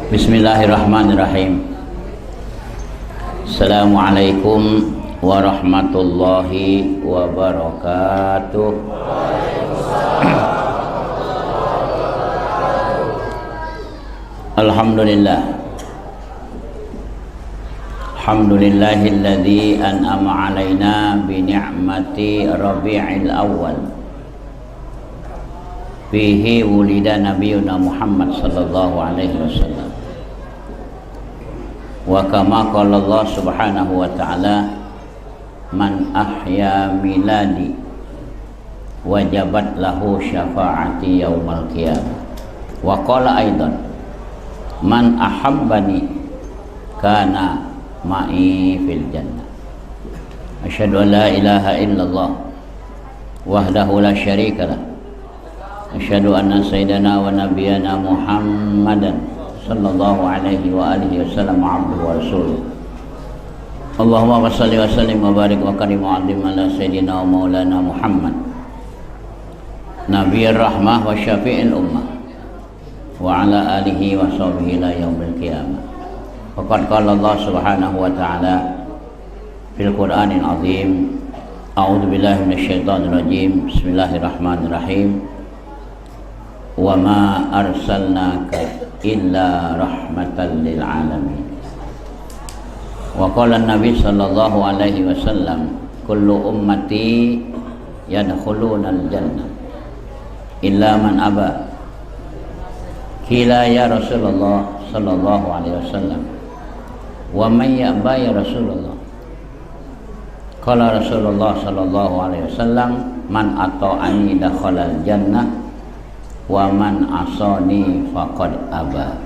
Bismillahirrahmanirrahim. Assalamualaikum warahmatullahi wabarakatuh. Alhamdulillah. Alhamdulillahilladzi an'ama alaina bi ni'mati Rabi'il Awwal. Fihi wulida nabiyuna Muhammad sallallahu alaihi wasallam. Wa kama qala Allah subhanahu wa ta'ala, man ahya miladi wajabat lahu syafa'ati yaumal qiyamah. Wa qala aidan, man ahabbani kana ma'i fil jannah. Asyhadu an la ilaha illallah wahdahu la syarika lah. Asyhadu anna sayyidana wa nabiyana Muhammadan sallallahu alaihi wa alihi wasallam abduhu wa rasuluh. Allahumma shalli wa sallim wa barik wa karim wa azim ala sayyidina wa maulana Muhammad nabiyir rahmah wa syafi'il ummah wa ala alihi wa sahbihi ila yaumil qiyamah. Faqad qala Allah subhanahu wa ta'ala fil Qur'anil azim, a'udzu billahi minasyaitonir rajim, bismillahirrahmanirrahim. Wa ma arsalnaka illa rahmatan lil alamin. Wa qala an-nabi sallallahu alaihi wasallam, kullu ummati yadkhuluna al-jannah illa man aba. Qila ya Rasulullah sallallahu alaihi wasallam, wa man ya'ba ya Rasulullah? Qala Rasulullah sallallahu alaihi wasallam, man ata'ani dakhala al-jannah wa man asani faqad aba.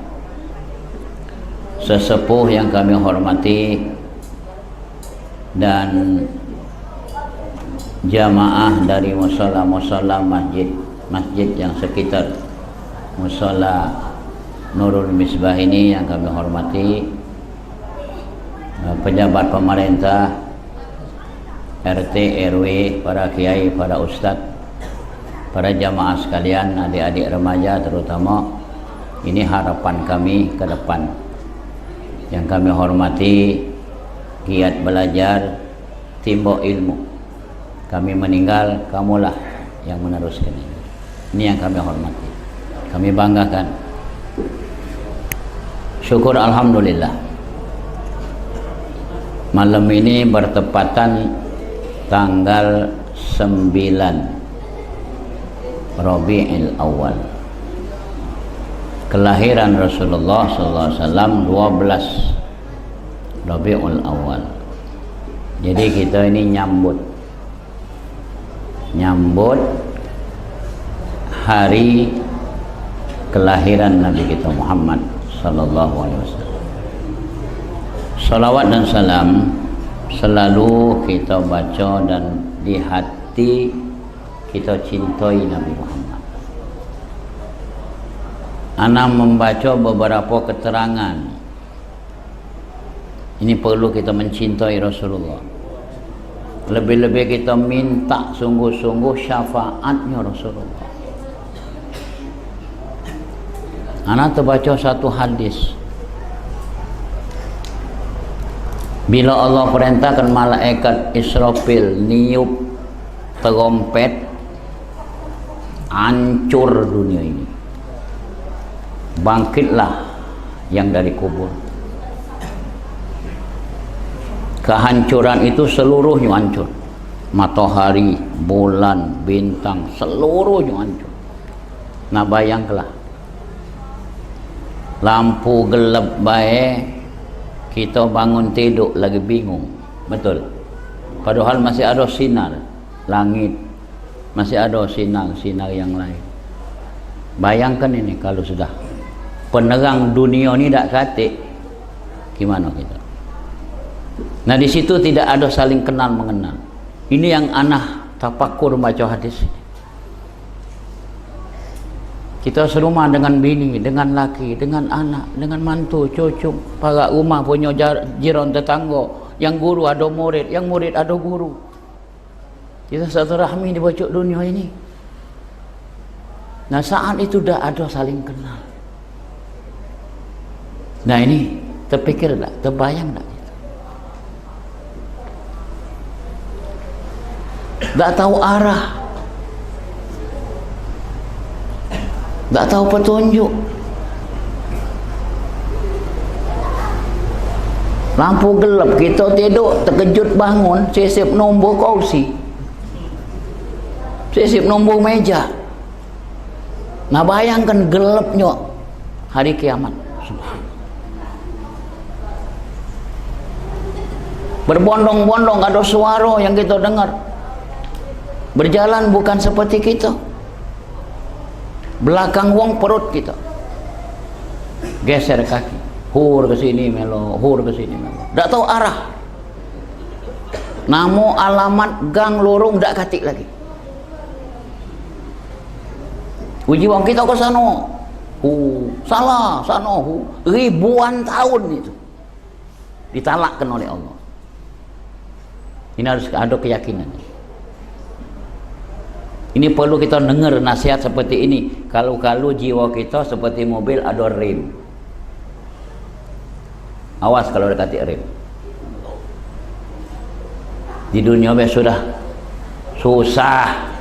Sesepuh yang kami hormati dan jamaah dari musala-musala masjid yang sekitar musala Nurul Misbah ini yang kami hormati, pejabat pemerintah, RT, RW, para kiai, para ustadz, para jamaah sekalian, adik-adik remaja terutama, ini harapan kami ke depan. Yang kami hormati, giat belajar, timbuk ilmu. Kami meninggal, kamulah yang meneruskan ini. Ini yang kami hormati, kami banggakan. Syukur alhamdulillah. Malam ini bertepatan tanggal 9 Rabi'il Awal, kelahiran Rasulullah SAW 12 Rabi'ul Awal. Jadi kita ini nyambut hari kelahiran Nabi kita Muhammad sallallahu alaihi wasallam. Salawat dan salam selalu kita baca dan di hati kita cintai Nabi Muhammad. Ana membaca beberapa keterangan. Ini perlu kita mencintai Rasulullah. Lebih-lebih kita minta sungguh-sungguh syafaatnya Rasulullah. Ana terbaca satu hadis. Bila Allah perintahkan malaikat Israfil niup trompet, hancur dunia ini, bangkitlah yang dari kubur. Kehancuran itu seluruhnya hancur. Matahari, bulan, bintang, seluruhnya hancur. Nah bayangkanlah, lampu gelap baik, kita bangun tidur lagi bingung, betul? Padahal masih ada sinar langit, masih ada sinar yang lain. Bayangkan ini kalau sudah penerang dunia ini tak katik, gimana kita? Nah di situ tidak ada saling kenal mengenal. Ini yang anah tafakur baca hadis ini. Kita serumah dengan bini, dengan laki, dengan anak, dengan mantu, cucu, para rumah punya jiran tetangga, yang guru ada murid, yang murid ada guru. Kita satu rahmi di pojok dunia ini. Nah saat itu dah ada saling kenal. Nah ini terpikir tak, terbayang tak? Tak tahu arah, tak tahu petunjuk. Lampu gelap, kita tidur, terkejut bangun, sisip nombor kursi, sisip nombor meja. Nah bayangkan gelapnya hari kiamat. Berbondong-bondong ada suara yang kita dengar. Berjalan bukan seperti kita. Belakang wong perut kita. Geser kaki. Hur ke sini melo, hur ke sini melo. Tak tahu arah. Namo alamat gang lorong tak katik lagi. Uji wong kita ke sana. Salah, sana ribuan tahun itu. Ditalakkan oleh Allah. Ini harus ada keyakinan. Ini perlu kita dengar nasihat seperti ini. Kalau jiwa kita seperti mobil ada rem. Awas kalau dekati rem. Di dunia sudah susah.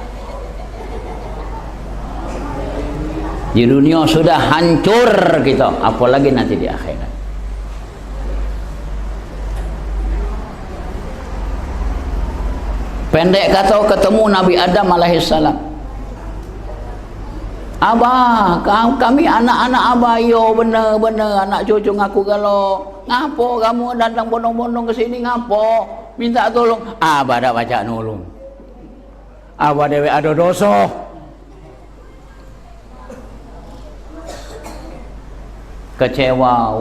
Di dunia sudah hancur kita, apalagi nanti di akhirat. Pendek kata ketemu Nabi Adam alaihissalam. Abah, kami anak-anak abah, yo bener-bener anak cucu ngaku kalau ngapo kamu datang bondong-bondong ke sini ngapo? Minta tolong. Abah dah baca nolong. Abah dewe ada dosa. Kecewa,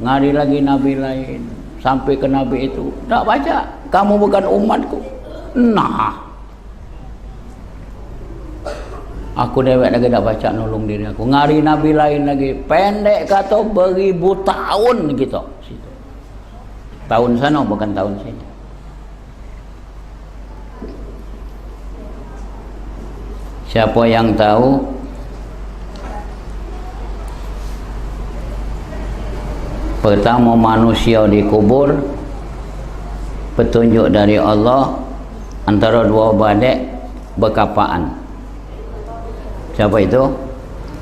ngari lagi nabi lain sampai ke nabi itu. Tak baca. Kamu bukan umatku. Nah, aku dewek lagi tak baca nolong diri aku. Ngari nabi lain lagi. Pendek kata beribu tahun gitu. Tahun sana bukan tahun sini. Siapa yang tahu pertama manusia dikubur, petunjuk dari Allah, antara dua badai berkapaan. Siapa itu?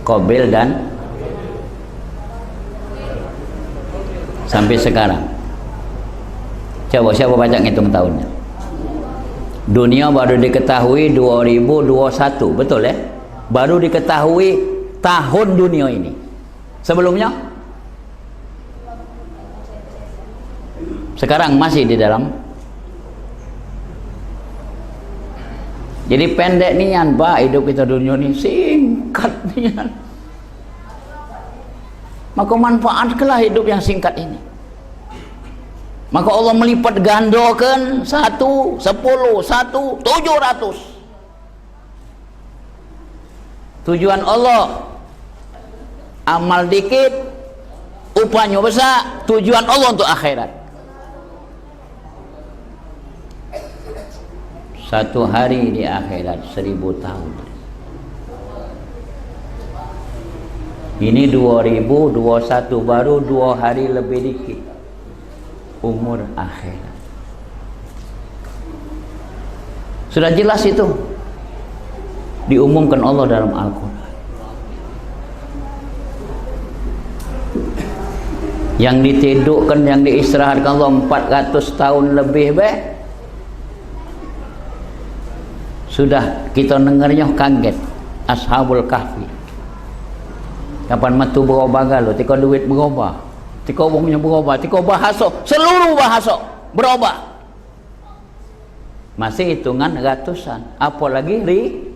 Qabil dan sampai sekarang. Coba siapa baca ngitung tahunnya? Dunia baru diketahui 2021, betul ya? Baru diketahui tahun dunia ini. Sebelumnya? Sekarang masih di dalam. Jadi pendek nian Pak, hidup kita dunia ini singkat nian. Maka manfaatkanlah hidup yang singkat ini. Maka Allah melipat gandakan 1, 10, 1, 700. Tujuan Allah amal dikit, upahnya besar. Tujuan Allah untuk akhirat. Satu hari di akhirat 1000 tahun. Ini 2021, baru 2 hari lebih dikit umur akhirat. Sudah jelas itu diumumkan Allah dalam Al-Quran. Yang ditidukkan, yang diistirahatkan Allah 400 tahun lebih sudah kita dengarnya kaget. Ashabul Kahfi kapan metu berubah galau, tika duit berubah, tika uangnya berubah, tika bahasa, seluruh bahasa berubah. Masih hitungan ratusan, apalagi ribuan.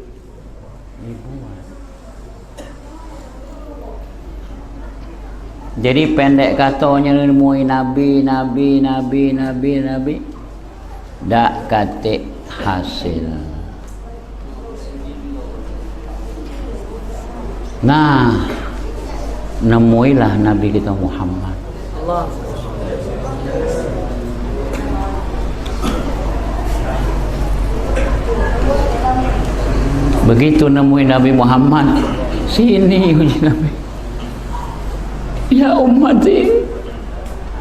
Jadi pendek katanya ilmu nabi dak kate hasil. Nah, nemuilah Nabi kita Muhammad. Begitu nemuin Nabi Muhammad, sini uji Nabi. ya ummati,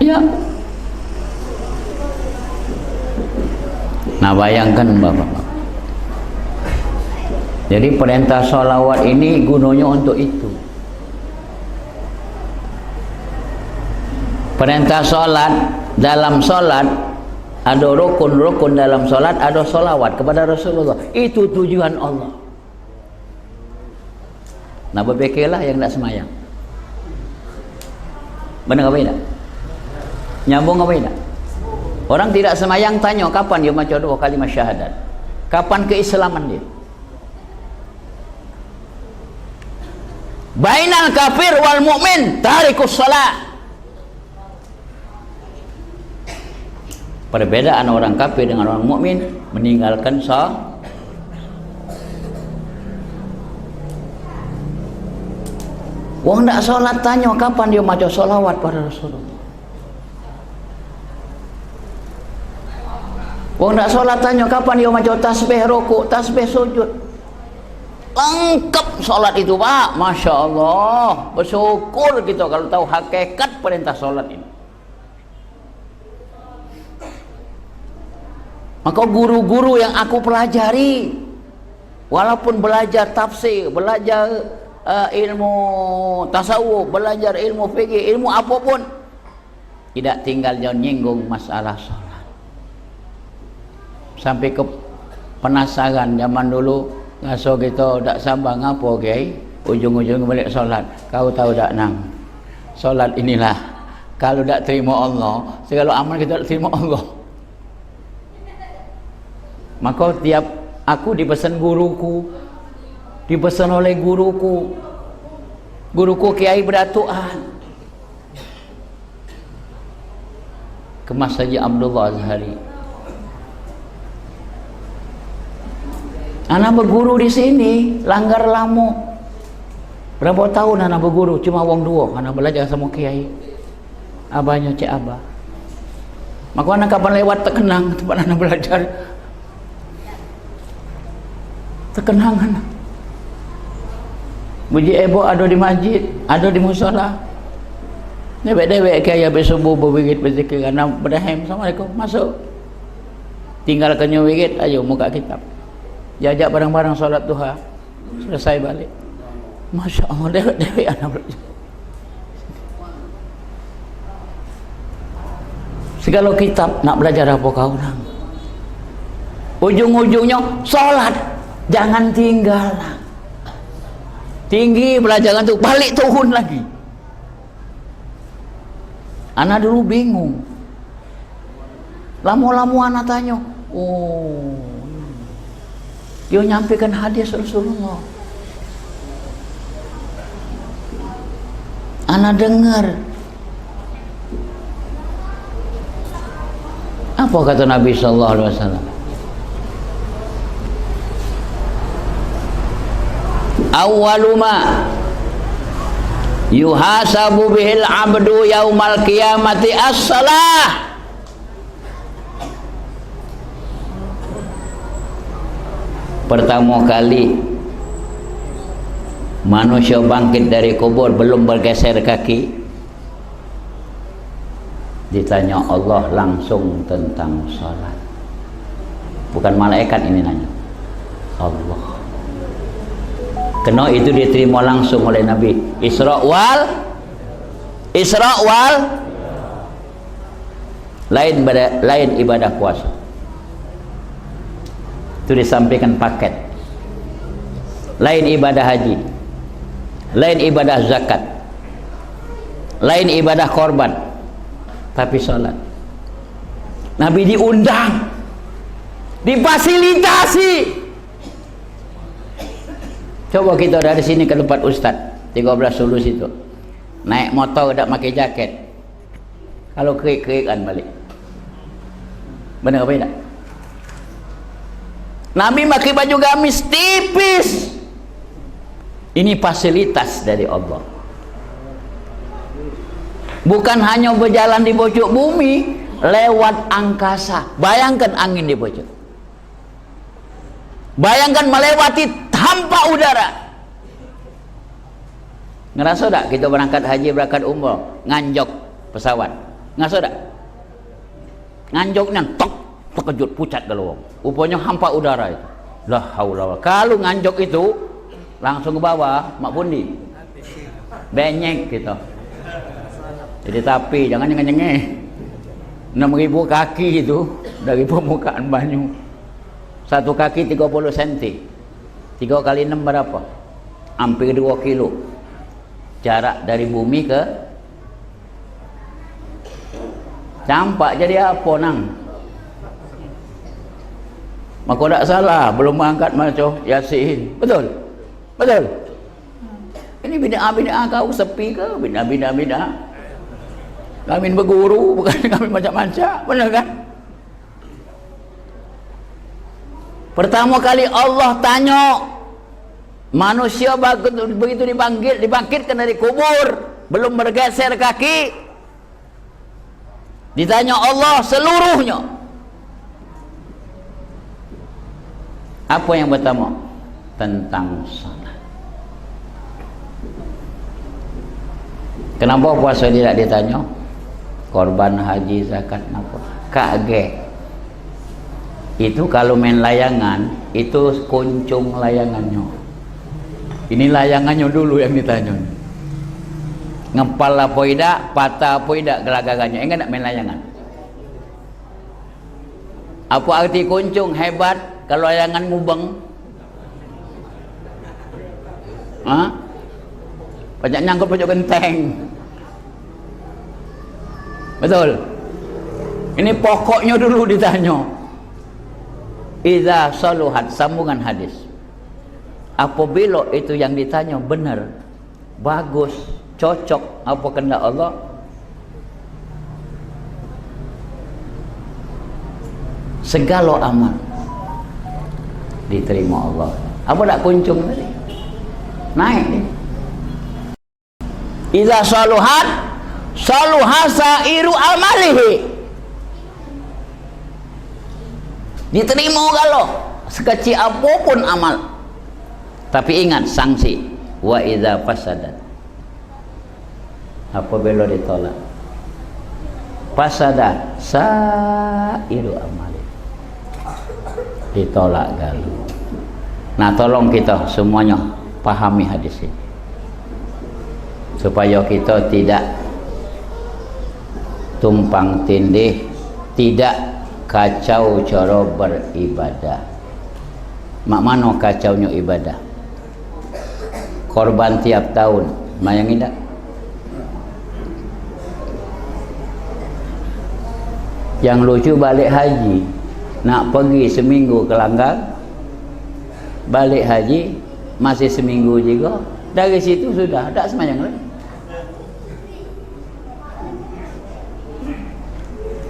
ya. Nah bayangkan bapak-bapak, jadi perintah sholawat ini gunanya untuk itu. Perintah sholat, dalam sholat ada rukun-rukun, dalam sholat ada sholawat kepada Rasulullah, itu tujuan Allah. Nah berpikirlah yang tidak semayang, benar apa tidak? Nyambung apa tidak? Orang tidak semayang tanya kapan dia baca 2 kalimat syahadat, kapan keislaman dia? Bainal kafir wal mu'min tarikus shalah. Perbedaan orang kafir dengan orang mukmin, meninggalkan salat. Wong ndak salat tanya kapan dia maca sholawat pada Rasulullah. Wong ndak salat tanya kapan dia maca tasbih rukuk, tasbih sujud. Lengkap salat itu, Pak. Masya Allah, bersyukur kita kalau tahu hakikat perintah salat ini. Maka guru-guru yang aku pelajari, walaupun belajar tafsir, belajar ilmu tasawuf, belajar ilmu fikih, ilmu apapun, tidak tinggal jangan nyinggung masalah sholat. Sampai ke penasaran zaman dulu, ngaso kita tak sabar ngapo kiai, ujung-ujung balik sholat. Kau tahu tak nang, sholat inilah kalau tak terima Allah, segala amal kita tak terima Allah. Maka tiap aku dipesan guruku, dipesan oleh guruku Kiai Beratuan, ke Mas Haji Abdullah Azhari. Anak berguru di sini, Langgar Lamu. Berapa tahun anak berguru? Cuma wong 2, anak belajar sama Kiai. Abahnya Cik Abah. Maka anak kapan lewat terkenang tempat anak belajar. Terkenangan. Buji ebo ada di masjid, ada di musola. Dewek-dewek kaya bersubuh berwigit berzikir karena berdahim. Assalamualaikum, masuk. Tinggal kenyang wigit, ayo muka kitab. Jajak barang-barang solat duha. Selesai balik. Masya Allah, dewek-dewek anak belajar. Segala kitab nak belajar apa kau nang? Ujung-ujungnya solat. Jangan tinggal. Tinggi belajar itu balik turun lagi. Anak dulu bingung. Lama-lama anak tanya, oh, dia nyampaikan hadis Rasulullah. Anak dengar. Apa kata Nabi sallallahu alaihi wasallam? Awwaluma yuhasabu bihil abdu yaumal qiyamati as-salah. Pertama kali manusia bangkit dari kubur belum bergeser kaki, ditanya Allah langsung tentang salat. Bukan malaikat ini nanya, Allah. Kena itu diterima langsung oleh Nabi. Isra wal lain ibadah puasa. Itu disampaikan paket. Lain ibadah haji, lain ibadah zakat, lain ibadah korban, tapi salat. Nabi diundang, difasilitasi. Coba kita dari sini ke tempat Ustaz 13 Sulus itu, naik motor tak pakai jaket, kalau kerik-kerikan balik. Benar apa tidak? Nabi pakai baju gamis tipis. Ini fasilitas dari Allah. Bukan hanya berjalan di pojok bumi, lewat angkasa. Bayangkan angin di pojok. Bayangkan melewati tanpa udara. Ngerasa tak kita berangkat haji, berangkat umrah, nganjok pesawat? Ngerasa tak? Nganjoknya tok, terkejut, pucat kalau rupanya hampa udara itu. La haula. Kalau nganjok itu langsung ke bawah, mak pundi? Benyek kita. Jadi tapi jangan nyengeh-nyengeh. 6.000 kaki itu dari permukaan banyu. Satu kaki 30 cm. 3 kali 6 berapa? Hampir 2 kilo. Jarak dari bumi ke campak. Jadi apa nang? Maka tak salah belum angkat macam Yasin. Betul? Betul? Ini bid'ah-bid'ah kau sepi ke? Bid'ah. Kami berguru, bukan kami macam-macam. Benar kan? Pertama kali Allah tanya manusia begitu dibangkitkan dari kubur, belum bergeser kaki, ditanya Allah seluruhnya. Apa yang pertama? Tentang salat. Kenapa puasa tidak ditanya? Korban haji, zakat, apa? Kaget. Itu kalau main layangan, itu kuncung layangannya. Ini layangannya dulu yang ditanya. Ngepal apa tidak, patah apa tidak gelagarannya. Enggak nak main layangan. Apa arti kuncung? Hebat kalau layangan mubeng. Hah? Banyak nyangkut pojok genteng. Betul? Ini pokoknya dulu ditanya. Idza saluhat, sambungan hadis. Apabila itu yang ditanya benar, bagus, cocok apa kehendak Allah, segala amal diterima Allah. Apa tak kuncung tadi? Naik ni. Idza saluhat, saluha sairu amalihi. Diterima kalau sekecil apapun amal. Tapi ingat sanksi. Wa idza fasadat, apabila ditolak, fasadat sairu amali, ditolak galu. Nah, tolong kita semuanya pahami hadis ini supaya kita tidak tumpang tindih, tidak kacau cara beribadah. Mak mana kacaunya ibadah? Korban tiap tahun, bayangin tak? Yang lucu balik haji, nak pergi seminggu ke Langgar, balik haji masih seminggu juga, dari situ sudah tak semayang lagi.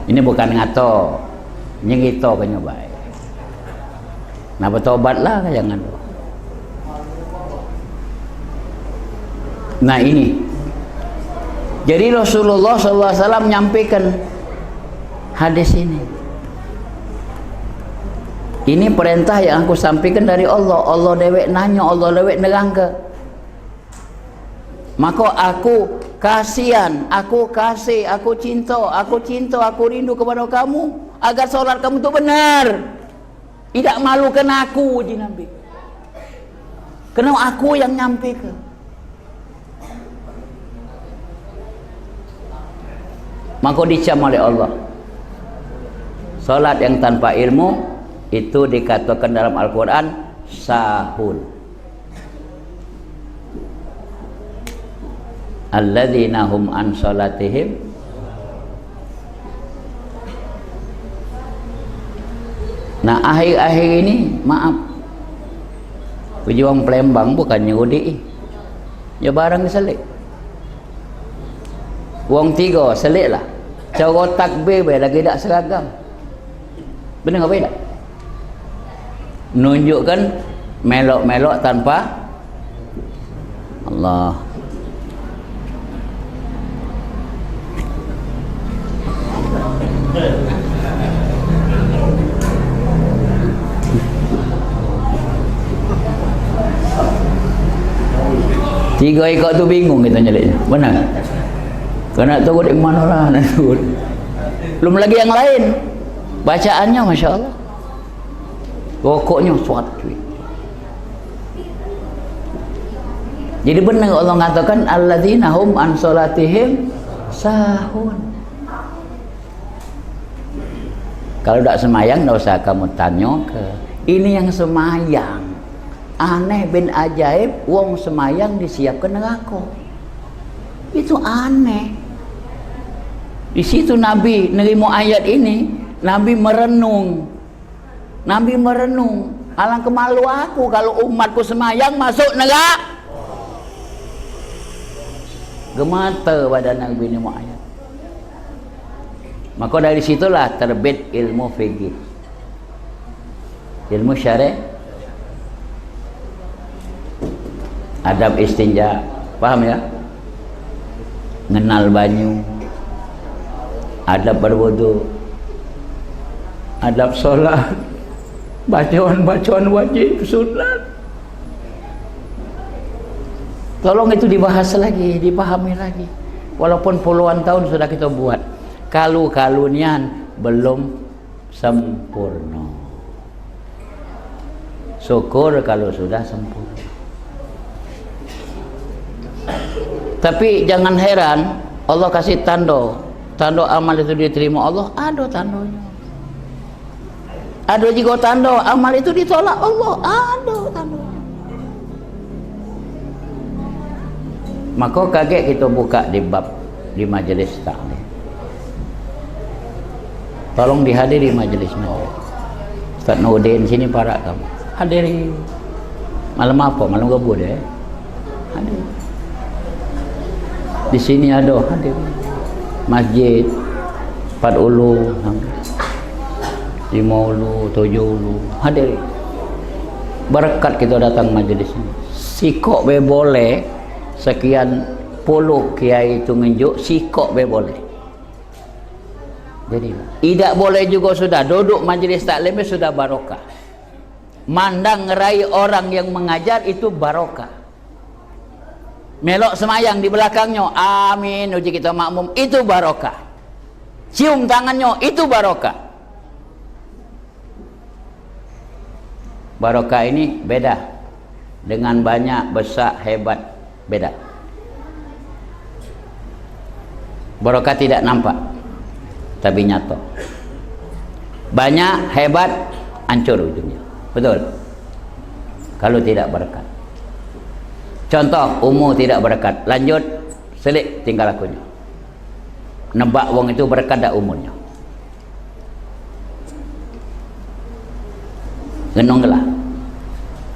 Ini bukan ngato, nyengito kena baik. Nah, bertobatlah jangan. Nah ini, jadi Rasulullah SAW menyampaikan hadis ini. Ini perintah yang aku sampaikan dari Allah. Allah dewek nanya, Allah dewek nerangka. Maka aku kasihan, aku kasih, aku cinta, aku rindu kepada kamu agar solat kamu itu benar. Tidak malukan aku, ji Nabi. Kenapa aku yang nyampaikan? Maka dicam oleh Allah. Salat yang tanpa ilmu itu dikatakan dalam Al-Quran sahun. Alladzina hum an salatihim Nah, akhir-akhir ini maaf, pejuang Palembang bukannya UDI, ya barang diselik. Wong tiga selik lah. Cara takbir lagi tak seragam. Benar apa tak? Menunjukkan melok-melok tanpa Allah. 3 ekor tu bingung kita nyeliknya. Benar? Kau nak turut yang mana lah nak turut. Belum lagi yang lain. Bacaannya Masya Allah. Rokoknya suatu. Jadi benar Allah mengatakan alladzina hum an salatihim sahun. Kalau tak semayang, tak usah kamu tanya ke. Ini yang semayang. Aneh bin ajaib, wong semayang disiapkan neraka. Itu aneh. Di situ Nabi nerima ayat ini, Nabi merenung. Nabi merenung. Alangkah malu aku kalau umatku semayang masuk neraka. Gemata pada Nabi nerima ayat. Maka dari situlah terbit ilmu fikih, ilmu syar'i, adab istinja, paham ya? Mengenal banyu, adab berwudu, adab solat, bacaan-bacaan wajib sunat. Tolong itu dibahas lagi, dipahami lagi. Walaupun puluhan tahun sudah kita buat, kalu-kalunian belum sempurna. Syukur kalau sudah sempurna. Tapi jangan heran, Allah kasih tanda amal itu diterima Allah, ada tandanya. Ada juga tanda amal itu ditolak Allah, ada tandanya. Maka kaget kita buka di bab di majelis taklim. Tolong dihadiri majelis majelis. Ustaz Nurdin sini para kamu hadiri. Malam apa? Malam Rabu deh. Hadir. Di sini ada hadir. Masjid 4 ulu, 5 ulu, 7 ulu hadir. Berkat kita datang majelis ini. Sikok be boleh sekian puluh kiai itu ngenjuk, sikok be boleh. Jadi tidak boleh juga sudah duduk majelis taklim sudah barokah. Mandang ngerai orang yang mengajar itu barokah. Melok semayang di belakangnya, amin, uji kita makmum, itu barokah. Cium tangannya, itu barokah. Barokah ini beda dengan banyak, besar, hebat, beda. Barokah tidak nampak tapi nyata. Banyak, hebat, hancur ujungnya. Betul? Kalau tidak berkat. Contoh, umur tidak berkat. Lanjut, selik tinggal lakunya. Nebak wong itu berkat dak umurnya. Genonglah.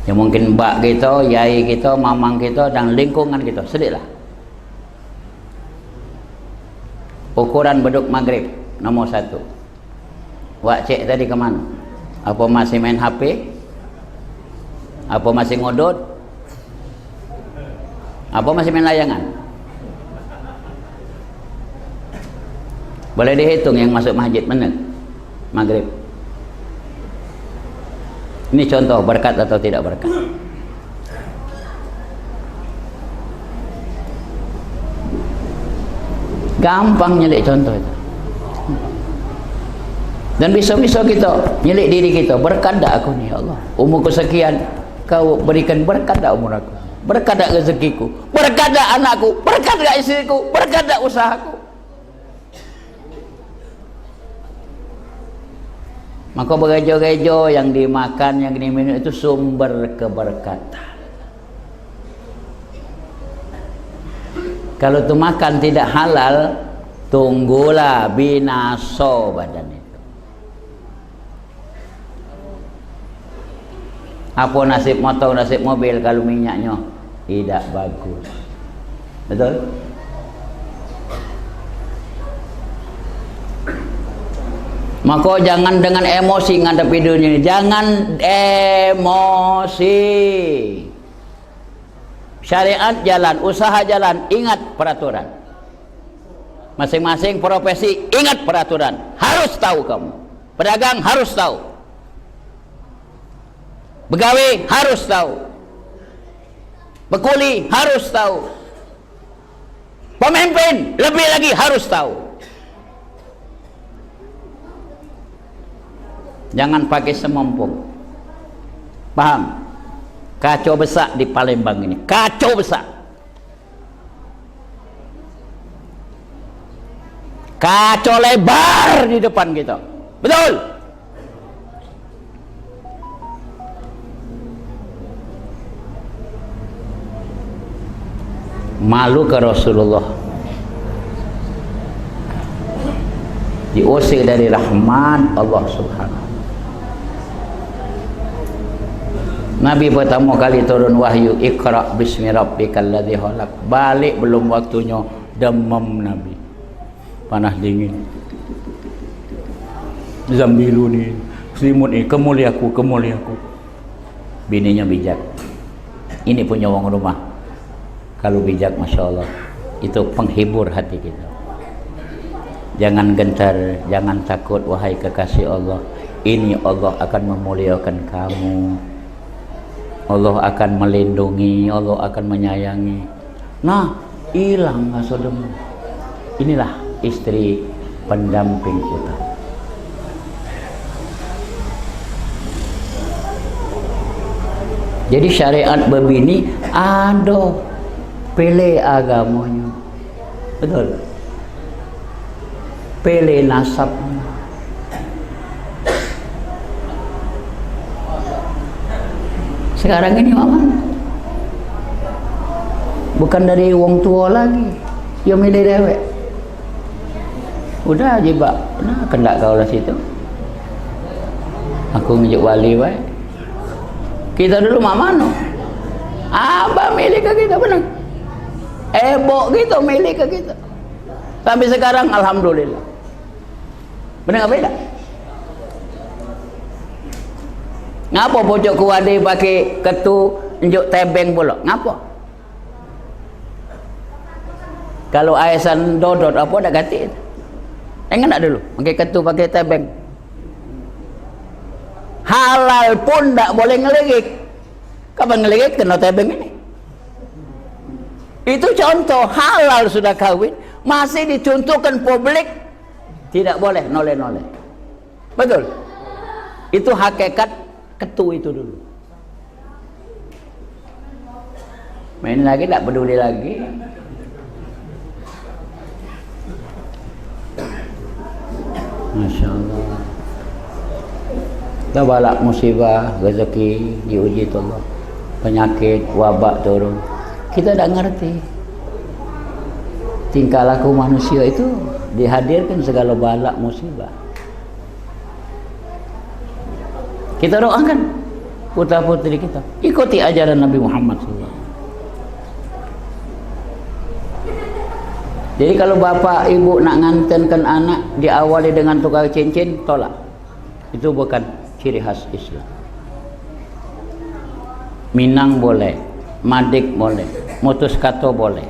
Ya mungkin mbak kita, yai kita, mamang kita dan lingkungan kita, sediklah. Ukuran beduk maghrib nomor 1. Wak cek tadi kemana? Apa masih main HP? Apa masih ngodot? Apa masih main layangan? Boleh dihitung yang masuk masjid mana? Maghrib. Ini contoh berkat atau tidak berkat. Gampang nyelik contoh itu. Dan bisa-bisa kita nyelik diri kita, berkat tak aku ni ya Allah, umurku sekian, kau berikan berkat tak umur aku, berkat tak rezekiku, berkat tak anakku, berkat tak istriku, berkat tak usahaku. Maka berejo-rejo yang dimakan, yang diminum itu sumber keberkatan. Kalau tu makan tidak halal, tunggulah binaso badan itu. Apa nasib motor, nasib mobil kalau minyaknya tidak bagus. Betul? Maka jangan dengan emosi menghadapi dunia ini. Jangan emosi. Syariat jalan, usaha jalan, ingat peraturan. Masing-masing profesi ingat peraturan. Harus tahu kamu. Pedagang harus tahu. Pegawai harus tahu. Bekuli harus tahu. Pemimpin lebih lagi harus tahu. Jangan pakai semempung. Paham? Kacau besar di Palembang ini. Kacau besar. Kacau lebar di depan kita. Betul? Malu ke Rasulullah. Diusir dari rahmat Allah Subhanahu. Nabi pertama kali turun wahyu, Iqra bismi rabbikal ladzi khalaq. Balik belum waktunya, demam Nabi. Panas dingin. Zambilu ni, selimut ni, kemuliaku. Bininya bijak. Ini punya orang rumah. Kalau bijak, Masya Allah, itu penghibur hati kita. Jangan gentar, jangan takut, wahai kekasih Allah. Ini Allah akan memuliakan kamu. Allah akan melindungi, Allah akan menyayangi. Nah, hilang hasodemu. Inilah istri pendamping utama. Jadi syariat berbini ada pilih agamanya. Betul. Pilih nasabnya. Sekarang ini mama bukan dari wong tua lagi, dia milih dewek. Udah aja bak, nah kendak kau lah situ. Aku ngejuk wali baik. Kita dulu mak mano, abah milih ke kita benar. Ebok gitu milih ke kita. Sampai sekarang alhamdulillah. Benar nggak beda? Ngapa pojok kuade pakai ketu njuk tebeng pula? Ngapa? Kalau aisan dodot apa dah ganti. Enggak nak dulu, pakai ketu pakai tebeng. Halal pun tak boleh ngeligik. Kapan ngeligik kena tebeng ini? Itu contoh halal sudah kawin, masih dicontohkan publik tidak boleh noleh-noleh. Betul? Itu hakikat ketu itu dulu. Main lagi tak peduli lagi. Masya Allah. Dah balak musibah, rezeki diuji Allah, penyakit, wabak turun. Kita tak ngerti. Tingkah laku manusia itu dihadirkan segala balak musibah. Kita doakan putra putri kita ikuti ajaran Nabi Muhammad SAW. Jadi kalau bapak ibu nak ngantenkan anak diawali dengan tukar cincin, tolak. Itu bukan ciri khas Islam. Minang boleh, madik boleh, mutus kato boleh,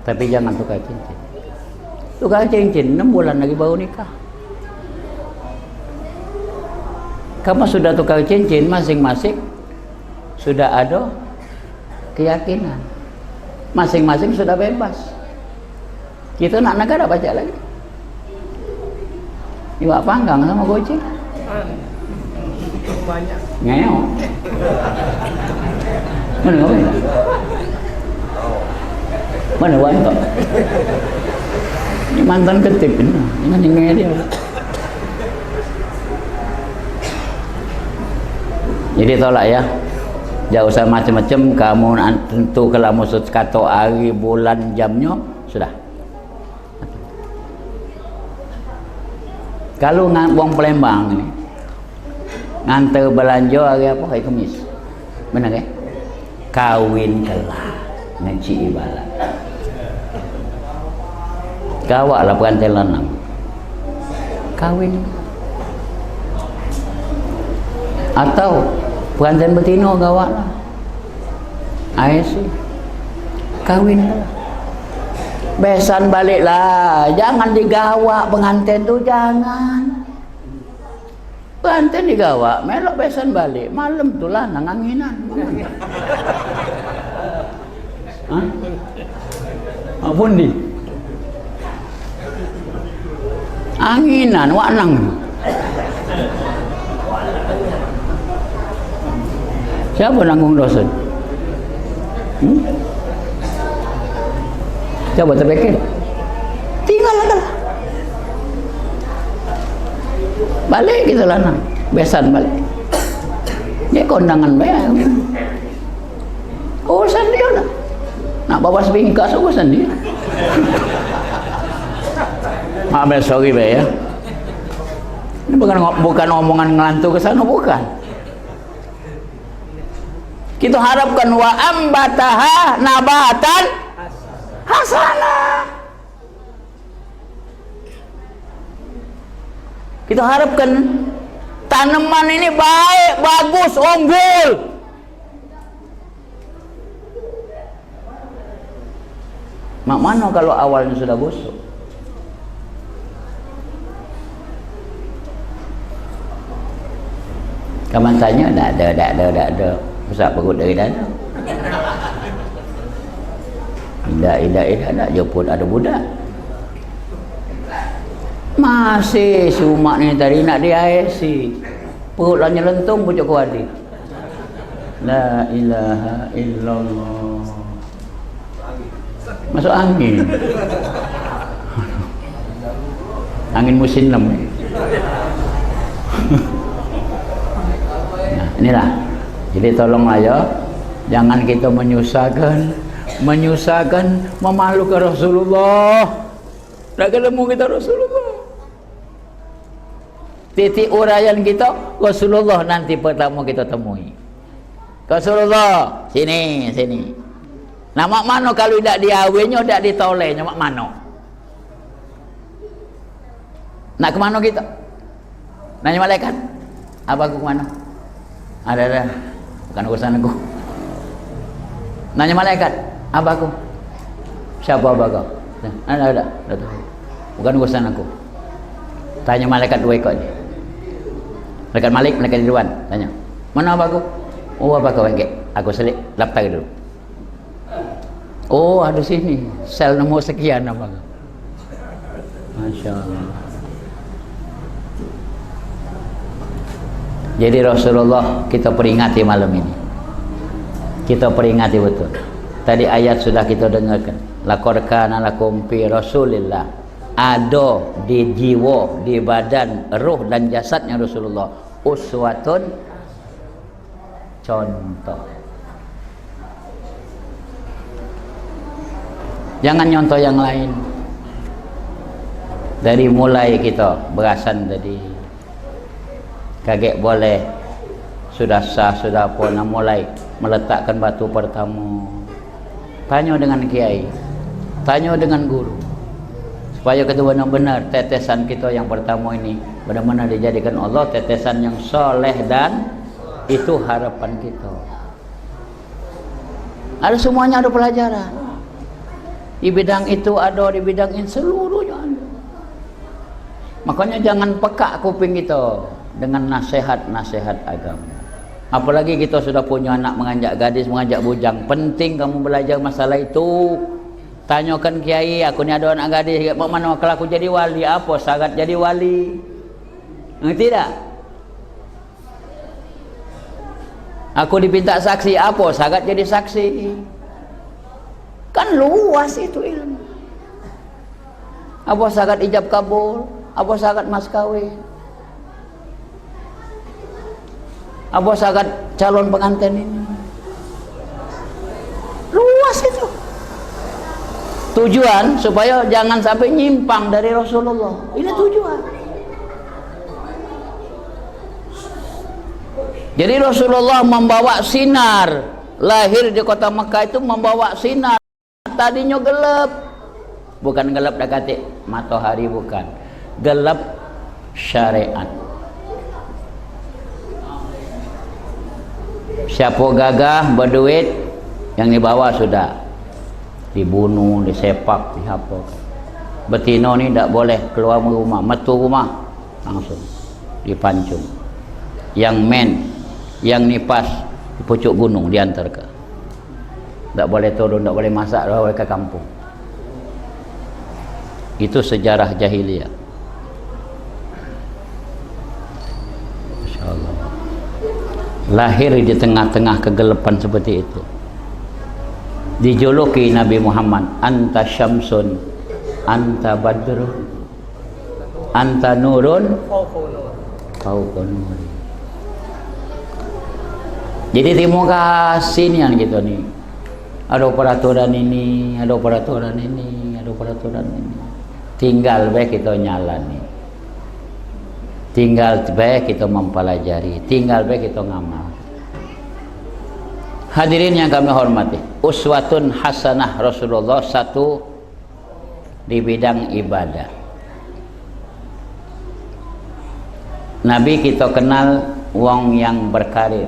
tapi jangan tukar cincin. Tukar cincin 6 bulan lagi baru nikah. Kamu sudah tukar cincin, masing-masing sudah ada keyakinan, masing-masing sudah bebas. Kita nak negara baca lagi. Iwak panggang sama goceng. Banyak. Ngeo. Mana ngomong? Mana wanita? Ini mantan ketip ini. Ini ngeo dia. Jadi tolak ya. Jangan usah macam-macam. Kamu tentu kalau maksud kata hari, bulan, jamnya sudah. Kalau wong Palembang ni ngantar belanja hari apa? Hari Khamis. Benar ke? Kawin kelah ngaji ibarat. Gawak lah perantai lanang. Kawin. Atau perantai betina gawak lah. Aisyah kawin lah. Besan baliklah, jangan digawak pengantin tu, jangan. Pengantin digawak, melok besan balik, malam tu lah nanganginan. Hah? Apa ni? Anginan wanang. Siapa nanggung dosa? Coba terpikir. Tinggal lah. Balik gitu lah nang. Besan balik. Dia kondangan bayar. Urusan dia lah. Nak bawa sebingkas urusan dia. Maaf, sorry bay ya. Ini bukan omongan ngelantu ke sana, bukan. Kita harapkan wa ambataha nabatan hasanah. Kita harapkan tanaman ini baik, bagus, unggul. Mak mana kalau awalnya sudah busuk? Kamu tanya, tak ada. Besar perut dari dana. Tidak, nak jemput ada budak. Masih si umat ni tadi nak diaisi. Perut lah nyelentung pucuk kuadi. La ilaha illallah. Masuk angin. Angin musim 6 ni. Nah, inilah. Jadi tolonglah ya, jangan kita menyusahkan, memalukan Rasulullah. Nak ketemu kita Rasulullah. Titik uraian kita Rasulullah nanti pertama kita temui. Rasulullah, sini. Nah, mak mano kalau tidak diawinnya, tidak ditolehnya, mak mano? Nak ke mana kita? Nanya malaikat. Apa aku ke mana? Ada. Bukan urusan aku. Nanya malaikat. Apa aku? Siapa abah kau? Ada. Bukan urusan aku. Tanya malaikat 2 ekor ni. Malaikat Malik, malaikat Ridwan. Tanya. Mana abah aku? Oh, abah kau engkek. Aku selik daftar dulu. Oh, ada sini. Sel nombor sekian abah kau. Masya Allah. Jadi Rasulullah kita peringati malam ini. Kita peringati betul. Tadi ayat sudah kita dengarkan. Laqad kana lakum fi Rasulillah. Ada di jiwa, di badan, roh dan jasadnya Rasulullah uswatun, contoh. Jangan nyontoh yang lain. Dari mulai kita berasan tadi. Kaget boleh, sudah sah, sudah apa, nak mulai meletakkan batu pertama. Tanya dengan kiai, tanya dengan guru, supaya kita benar-benar tetesan kita yang pertama ini benar-benar dijadikan Allah tetesan yang soleh, dan itu harapan kita. Ada semuanya, ada pelajaran di bidang itu, ada di bidang ini, seluruhnya ada. Makanya jangan pekak kuping kita dengan nasihat-nasihat agama. Apalagi kita sudah punya anak mengajak gadis, mengajak bujang. Penting kamu belajar masalah itu. Tanyakan kiai, aku ni ada anak gadis, mana kalau aku jadi wali, apa syarat jadi wali? Ngerti tak? Aku dipinta saksi, apa syarat jadi saksi? Kan luas itu ilmu. Apa syarat ijab kabul? Apa syarat mas kawin? Apa syarat calon pengantin ini? Luas itu. Tujuan supaya jangan sampai nyimpang dari Rasulullah. Ini tujuan. Jadi Rasulullah membawa sinar. Lahir di kota Mekah itu membawa sinar. Tadinya gelap. Bukan gelap dakati matahari, bukan. Gelap syariat. Siapa gagah berduit, yang dibawa sudah dibunuh, disepak, dihapus. Betina ni tak boleh keluar rumah, metu rumah langsung dipancung. Yang men, yang nipas di pucuk gunung diantar ke. tak boleh turun, tak boleh masak, tak boleh ke kampung. Itu sejarah jahiliyah. Masya-Allah. Lahir di tengah-tengah kegelapan seperti itu. Dijuluki Nabi Muhammad, anta syamsun, anta badrun, anta nurun fauqa nur. Jadi terima kasih ni yang kita ni. Ada peraturan ini, ada peraturan ini, ada peraturan ini. Tinggal baik kita nyalani. Tinggal baik kita mempelajari, tinggal baik kita ngamal. Hadirin yang kami hormati, uswatun hasanah Rasulullah satu di bidang ibadah. Nabi kita kenal wong yang berkarir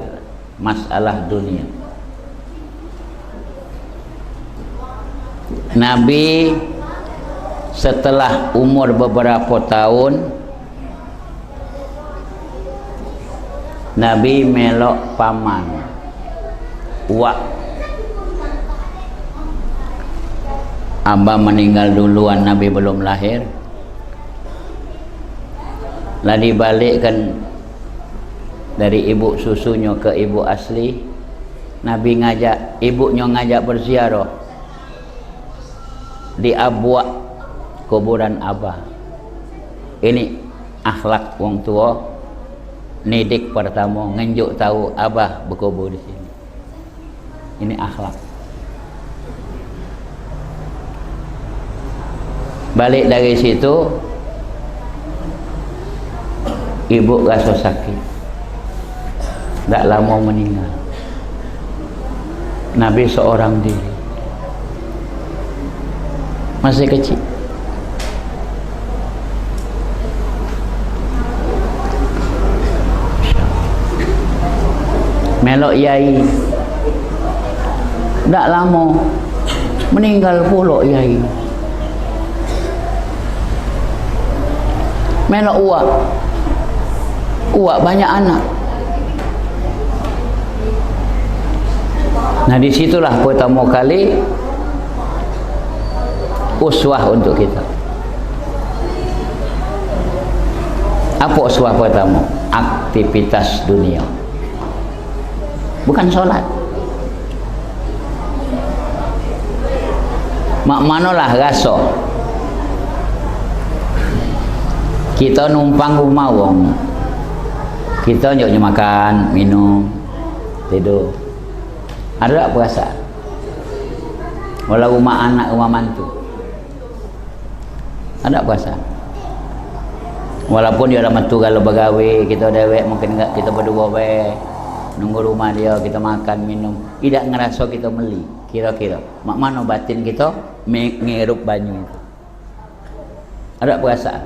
masalah dunia. Nabi setelah umur beberapa tahun, Nabi melok paman Wak. Abah meninggal duluan, Nabi belum lahir. Lah dibalikkan dari ibu susunya ke ibu asli. Nabi ngajak ibunya, ngajak berziarah di Abwa, kuburan Abah. Ini akhlak wong tua. Nidik pertama, ngenjuk tahu Abah berkubur di sini. Ini akhlak. Balik dari situ, ibu rasa sakit, tak lama meninggal. Nabi seorang diri, masih kecil. Melok yai, tak lama meninggal pula yai. Melok uak banyak anak. Nah disitulah pertama kali uswah untuk kita. Apa uswah pertama? Aktivitas dunia, bukan solat. Mak manolah rasa kita numpang rumah wong, kita nyoknya makan, minum, tidur. Ada tak perasaan? Walau rumah anak, rumah mantu, ada perasaan? Walaupun dia ada mantu kalau bergawe, kita dewek mungkin enggak, kita berdua baik nunggu rumah dia, kita makan, minum, tidak ngerasa kita meli. Kira-kira mak mana batin kita ngirup banyu itu? Ada perasaan?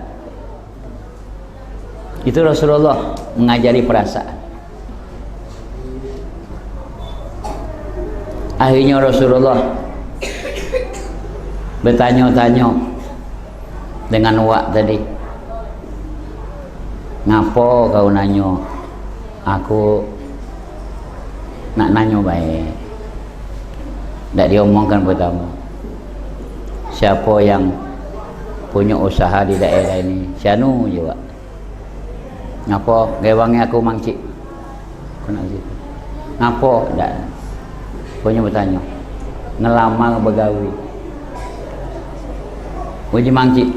Itu Rasulullah mengajari perasaan. Akhirnya Rasulullah bertanya-tanya dengan Wak tadi, ngapo kau nanya? Aku nak nanya baik. Tak diomongkan pertama, siapa yang punya usaha di daerah ini? Sianu je Wak. Ngapa gewangnya aku mangcik? Kena gitu. Ngapa? Tak. Punya bertanya. Ngelamar begawi. Uji mangcik.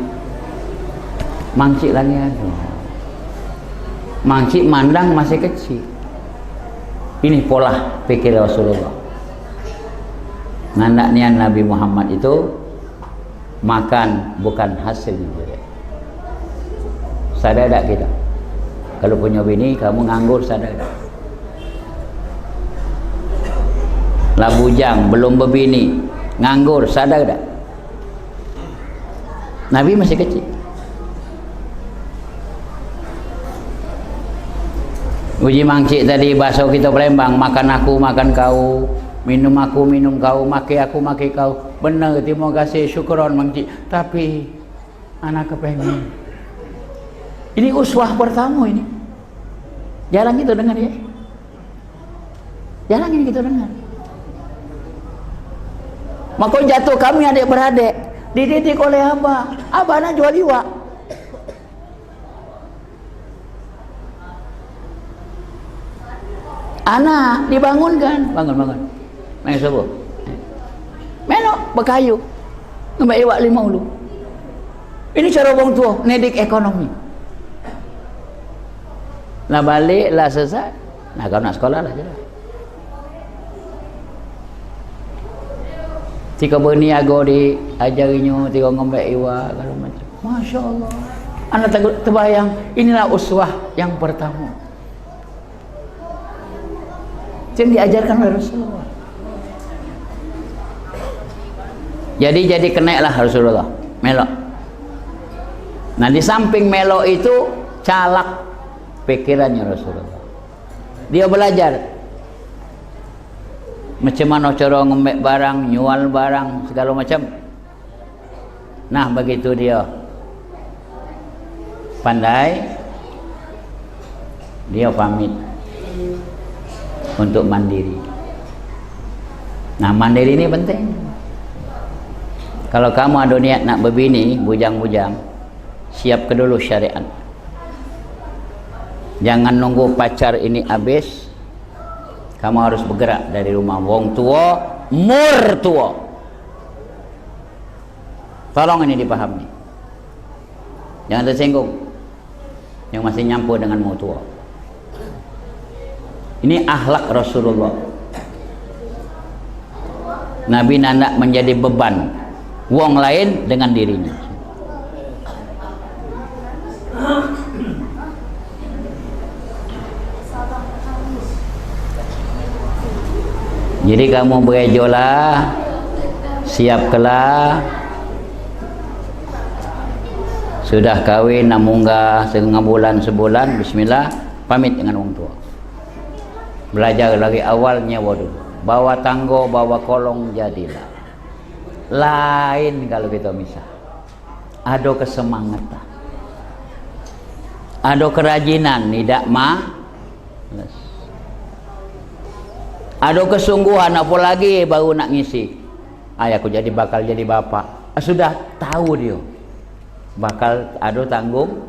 Mangcik lagi ada. Mangcik mandang masih kecil. Ini pola pikir Rasulullah. Nandaknya Nabi Muhammad itu makan bukan hasil. Sadar tak kita? Kalau punya bini, kamu nganggur, sadar tak? Lah bujang, belum berbini, nganggur, sadar tak? Nabi masih kecil. Uji mangcik tadi, bahasa kita Palembang, makan aku, makan kau, minum aku, minum kau, maki aku, maki kau. Benar, terima kasih, syukron mangcik. Tapi anak kepengen. Ini uswah pertama ini. Jarang kita dengar ya. Jarang ini kita dengar. Maka jatuh kami adik-beradik, dididik oleh abah. Abah nak jual iwak. Anak dibangunkan, bangun. Main subuh. Melok berkayu. Ngambil iwak 5 ulu. Ini cara orang tua nedik ekonomi. Lah balik lah selesai. Nah kau nak sekolah lah je lah. Tika berniaga di ajarinya, tika ngambil iwak kalau macam. Masya Allah. Anak terbayang, inilah uswah yang pertama. Yang diajarkan oleh Rasulullah. Jadi kenaiklah Rasulullah melok. Nah di samping melok itu calak pikirannya Rasulullah. Dia belajar macam mana cara ngembek barang, nyual barang, segala macam. Nah begitu dia pandai, dia pamit untuk mandiri. Nah mandiri ini penting. Kalau kamu ada niat nak berbini, bujang-bujang, siap ke dulu syariat. Jangan nunggu pacar ini habis, kamu harus bergerak dari rumah. Wong tua, mur tua. Tolong ini dipahami. Jangan tersinggung yang masih nyampur dengan mu tua. Ini akhlak Rasulullah. Nabi nak menjadi beban wong lain dengan dirinya. Jadi kamu berejolah, siapkelah. Sudah kahwin 6 munggah, setengah bulan, sebulan, bismillah, pamit dengan orang tua. Belajar lagi awalnya waduh, bawa tanggo, bawa kolong jadilah. Lain kalau kita misah. Ada kesemangatan, ada kerajinan, tidak malas. Ada kesungguhan, apa lagi baru nak ngisi. Aku bakal jadi bapak. Sudah tahu dia bakal ada tanggung.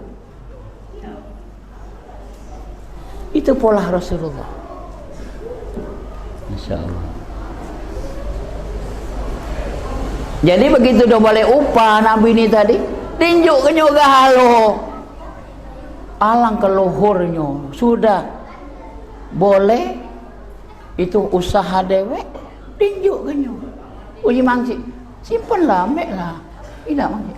Itu pola Rasulullah. Masya Allah. Jadi begitu dah balik upah Nabi ini tadi, tinjuk ke nyoga halo, alang ke luhurnya, sudah boleh itu usaha dewek, tinjuk ke nyoga. Uji mangsi, simpanlah, ambillah, tidak mangsi.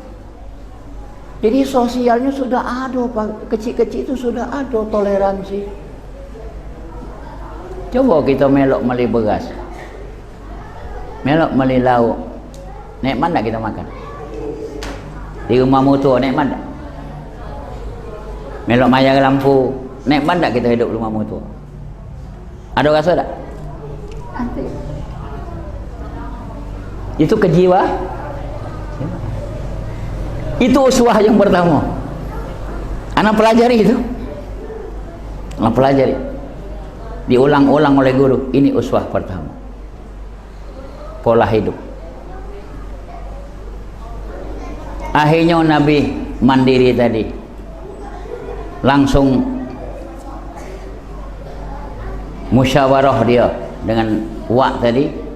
Jadi sosialnya sudah ada, kecil-kecil itu sudah ada toleransi. Coba kita melok meli beras, melok meli lauk, nikmat tak kita makan? Di rumah mutua nikmat tak? Melok mayar lampu, nikmat tak kita hidup rumah mutua? Ada rasa tak? Ada. Itu kejiwa. Itu uswah yang pertama. Anak pelajari itu. Anak pelajari. Diulang-ulang oleh guru. Ini uswah pertama. Pola hidup. Akhirnya Nabi mandiri tadi. Langsung musyawarah dia dengan wak tadi.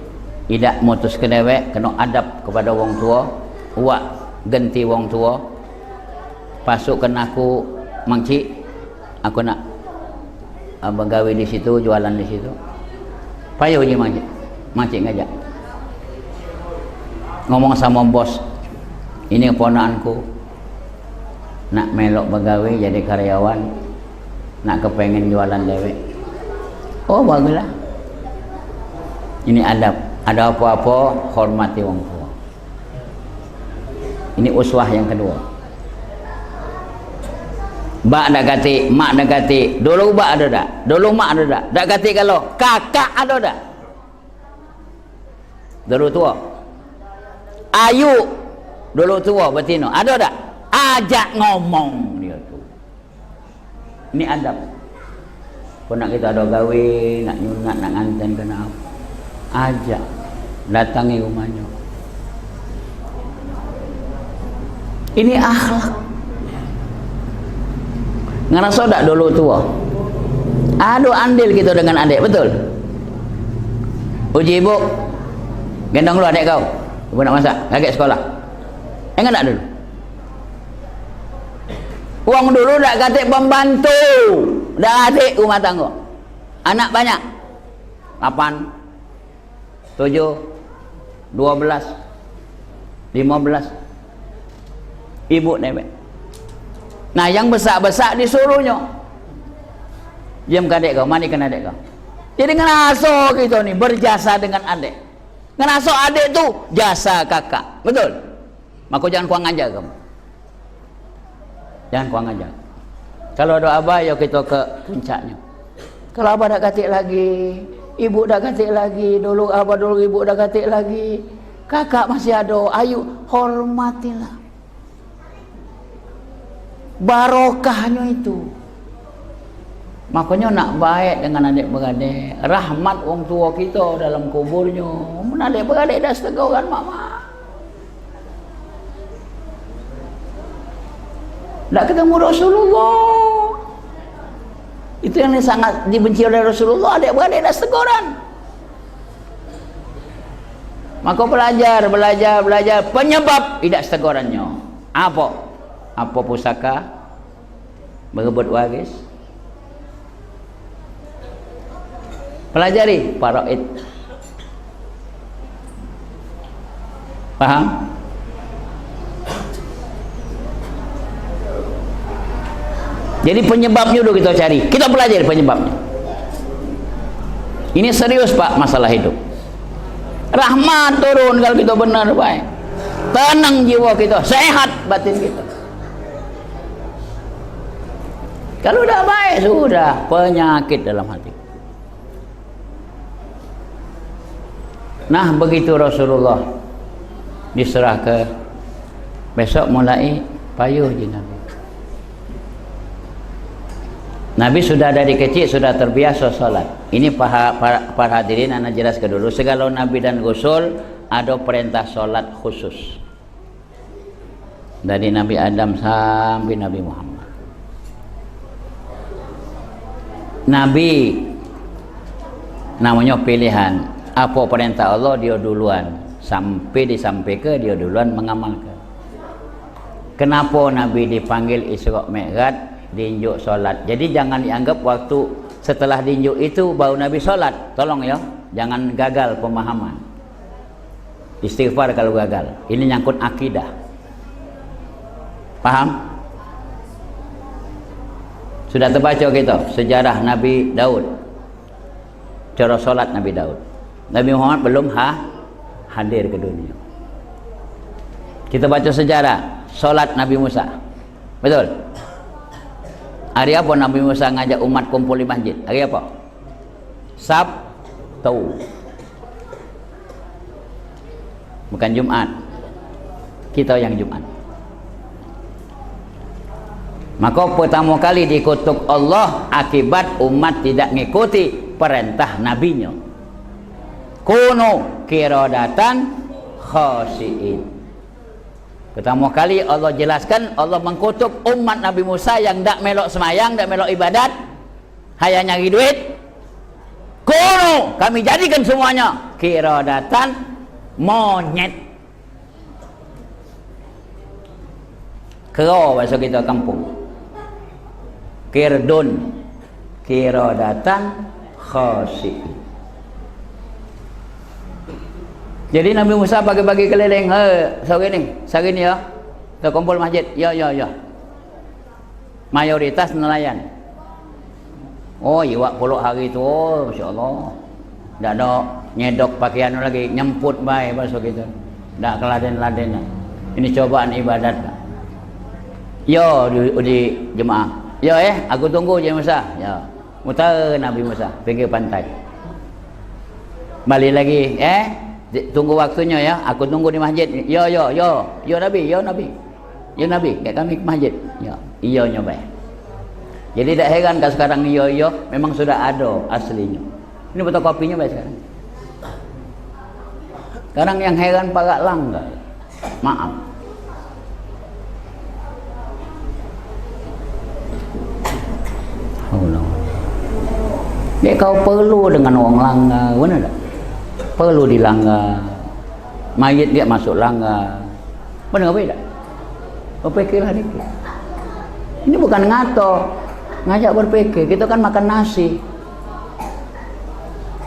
Tidak mutus ke dewek, kena adab kepada wong tua. Wak ganti wong tua, pasukkan aku mangcik, aku nak begawe di situ, jualan di situ. Payah je mangcik ngajak. Ngomong sama bos, ini keponakanku nak melok begawe jadi karyawan, nak kepengen jualan dewek. Oh baguslah. Ini adab. Ada apa-apa hormati wong tua. Ini uswah yang kedua. Bak dak kati, mak dak kati. Dulu bak ada dak? Dulu mak ada dak? Dak kati kalau kakak ada dak? Dulu tua. Ayu dulu tua betina. Ada dak? Ajak ngomong dia tu. Ini adab. Pun nak kita ada gawe, nak nyunat, nak nganten kena apa? Ajak, datangi rumahnya. Ini akhlak. Ngerasa tak dulu tua? Adu andil kita dengan adik, betul? Uji ibu, gendong lu adik kau. Ibu nak masak, kaget sekolah. Enggak tak dulu? Uang dulu tak katik pembantu, dah adik rumah tangga. Anak banyak, 8, 7, 12, 15. Ibu nebek. Nah yang besar-besar disuruhnya, diam ke adik kau, mandikan adik kau. Jadi ngerasa kita ni berjasa dengan adik. Ngerasa adik tu jasa kakak, betul? Maka jangan kurang ajar kamu. Jangan kurang ajar. Kalau ada abah, ya kita ke puncaknya. Kalau abah dah katik lagi, ibu dah katik lagi, dulu abah dulu ibu dah katik lagi, kakak masih ada, ayo hormatilah. Barokahnya itu. Makanya nak baik dengan adik-beradik, rahmat orang tua kita dalam kuburnya. Adik-beradik dah seteguran mama. Tak ketemu Rasulullah. Itu yang sangat dibenci oleh Rasulullah, adik-beradik dah seteguran. Maka belajar penyebab tidak setegurannya. Apa pusaka? Berebut waris. Pelajari faraid. Paham? Jadi penyebabnya dulu kita cari. Kita pelajari penyebabnya. Ini serius Pak, masalah hidup. Rahmat turun kalau kita benar baik. Tenang jiwa kita, sehat batin kita. Kalau udah baik, sudah penyakit dalam hati. Nah begitu Rasulullah diserah ke, besok mulai payuh je Nabi. Nabi sudah dari kecil sudah terbiasa salat. Ini para hadirin ana jelaskan dulu, segala Nabi dan Rasul ada perintah salat khusus. Dari Nabi Adam sampai Nabi Muhammad. Nabi namanya pilihan. Apa perintah Allah dia duluan, sampai disampaikan dia duluan mengamalkan. Kenapa Nabi dipanggil Isra Mi'raj, diinjuk solat? Jadi jangan dianggap waktu setelah diinjuk itu baru Nabi solat. Tolong ya, jangan gagal pemahaman. Istighfar kalau gagal. Ini nyangkut akidah. Paham? Sudah terbaca kita sejarah Nabi Daud, cara solat Nabi Daud. Nabi Muhammad belum hadir ke dunia. Kita baca sejarah solat Nabi Musa, betul? Hari apa Nabi Musa ngajak umat kumpul di masjid? Hari apa? Sabtu, bukan Jumat. Kita yang Jumat. Maka pertama kali dikutuk Allah akibat umat tidak mengikuti perintah nabinya. Kunu kiradatan khasiin. Pertama kali Allah jelaskan, Allah mengkutuk umat Nabi Musa yang tak melok semayang, tak melok ibadat, hanya nyari duit. Kunu, kami jadikan semuanya kiradatan, monyet. Kero bahasa kita kampung. Kirdun, kiradatan khasiin. Jadi Nabi Musa bagi-bagi keliling, sore ni ya, terkumpul masjid, ya. Mayoritas nelayan. Oh, iwak puluk hari tu, oh, Masya Allah. Tak ada nyedok pakaian lagi, nyemput baik bahasa kita. Tak keladen-ladenan. Ini cobaan ibadat. Ya di jemaah. Ya aku tunggu je Musa. Ya. Mutar Nabi Musa pinggir pantai. Balik lagi, tunggu waktunya ya, aku tunggu di masjid. Ya Nabi, kat kami ke masjid. Ya, iyanya baik. Jadi tak heran kalau sekarang ni ya, memang sudah ada aslinya. Ini betul kopinya baik sekarang. Sekarang yang heran parak langgar. Maaf. Allah. Dia kau perlu dengan orang langgar, benar tak? Perlu dilanggar. Mayit dia masuk langgar. Benar apa tak? Berfikirlah dikit. Ini bukan ngato, ngajak berpikir. Kita kan makan nasi.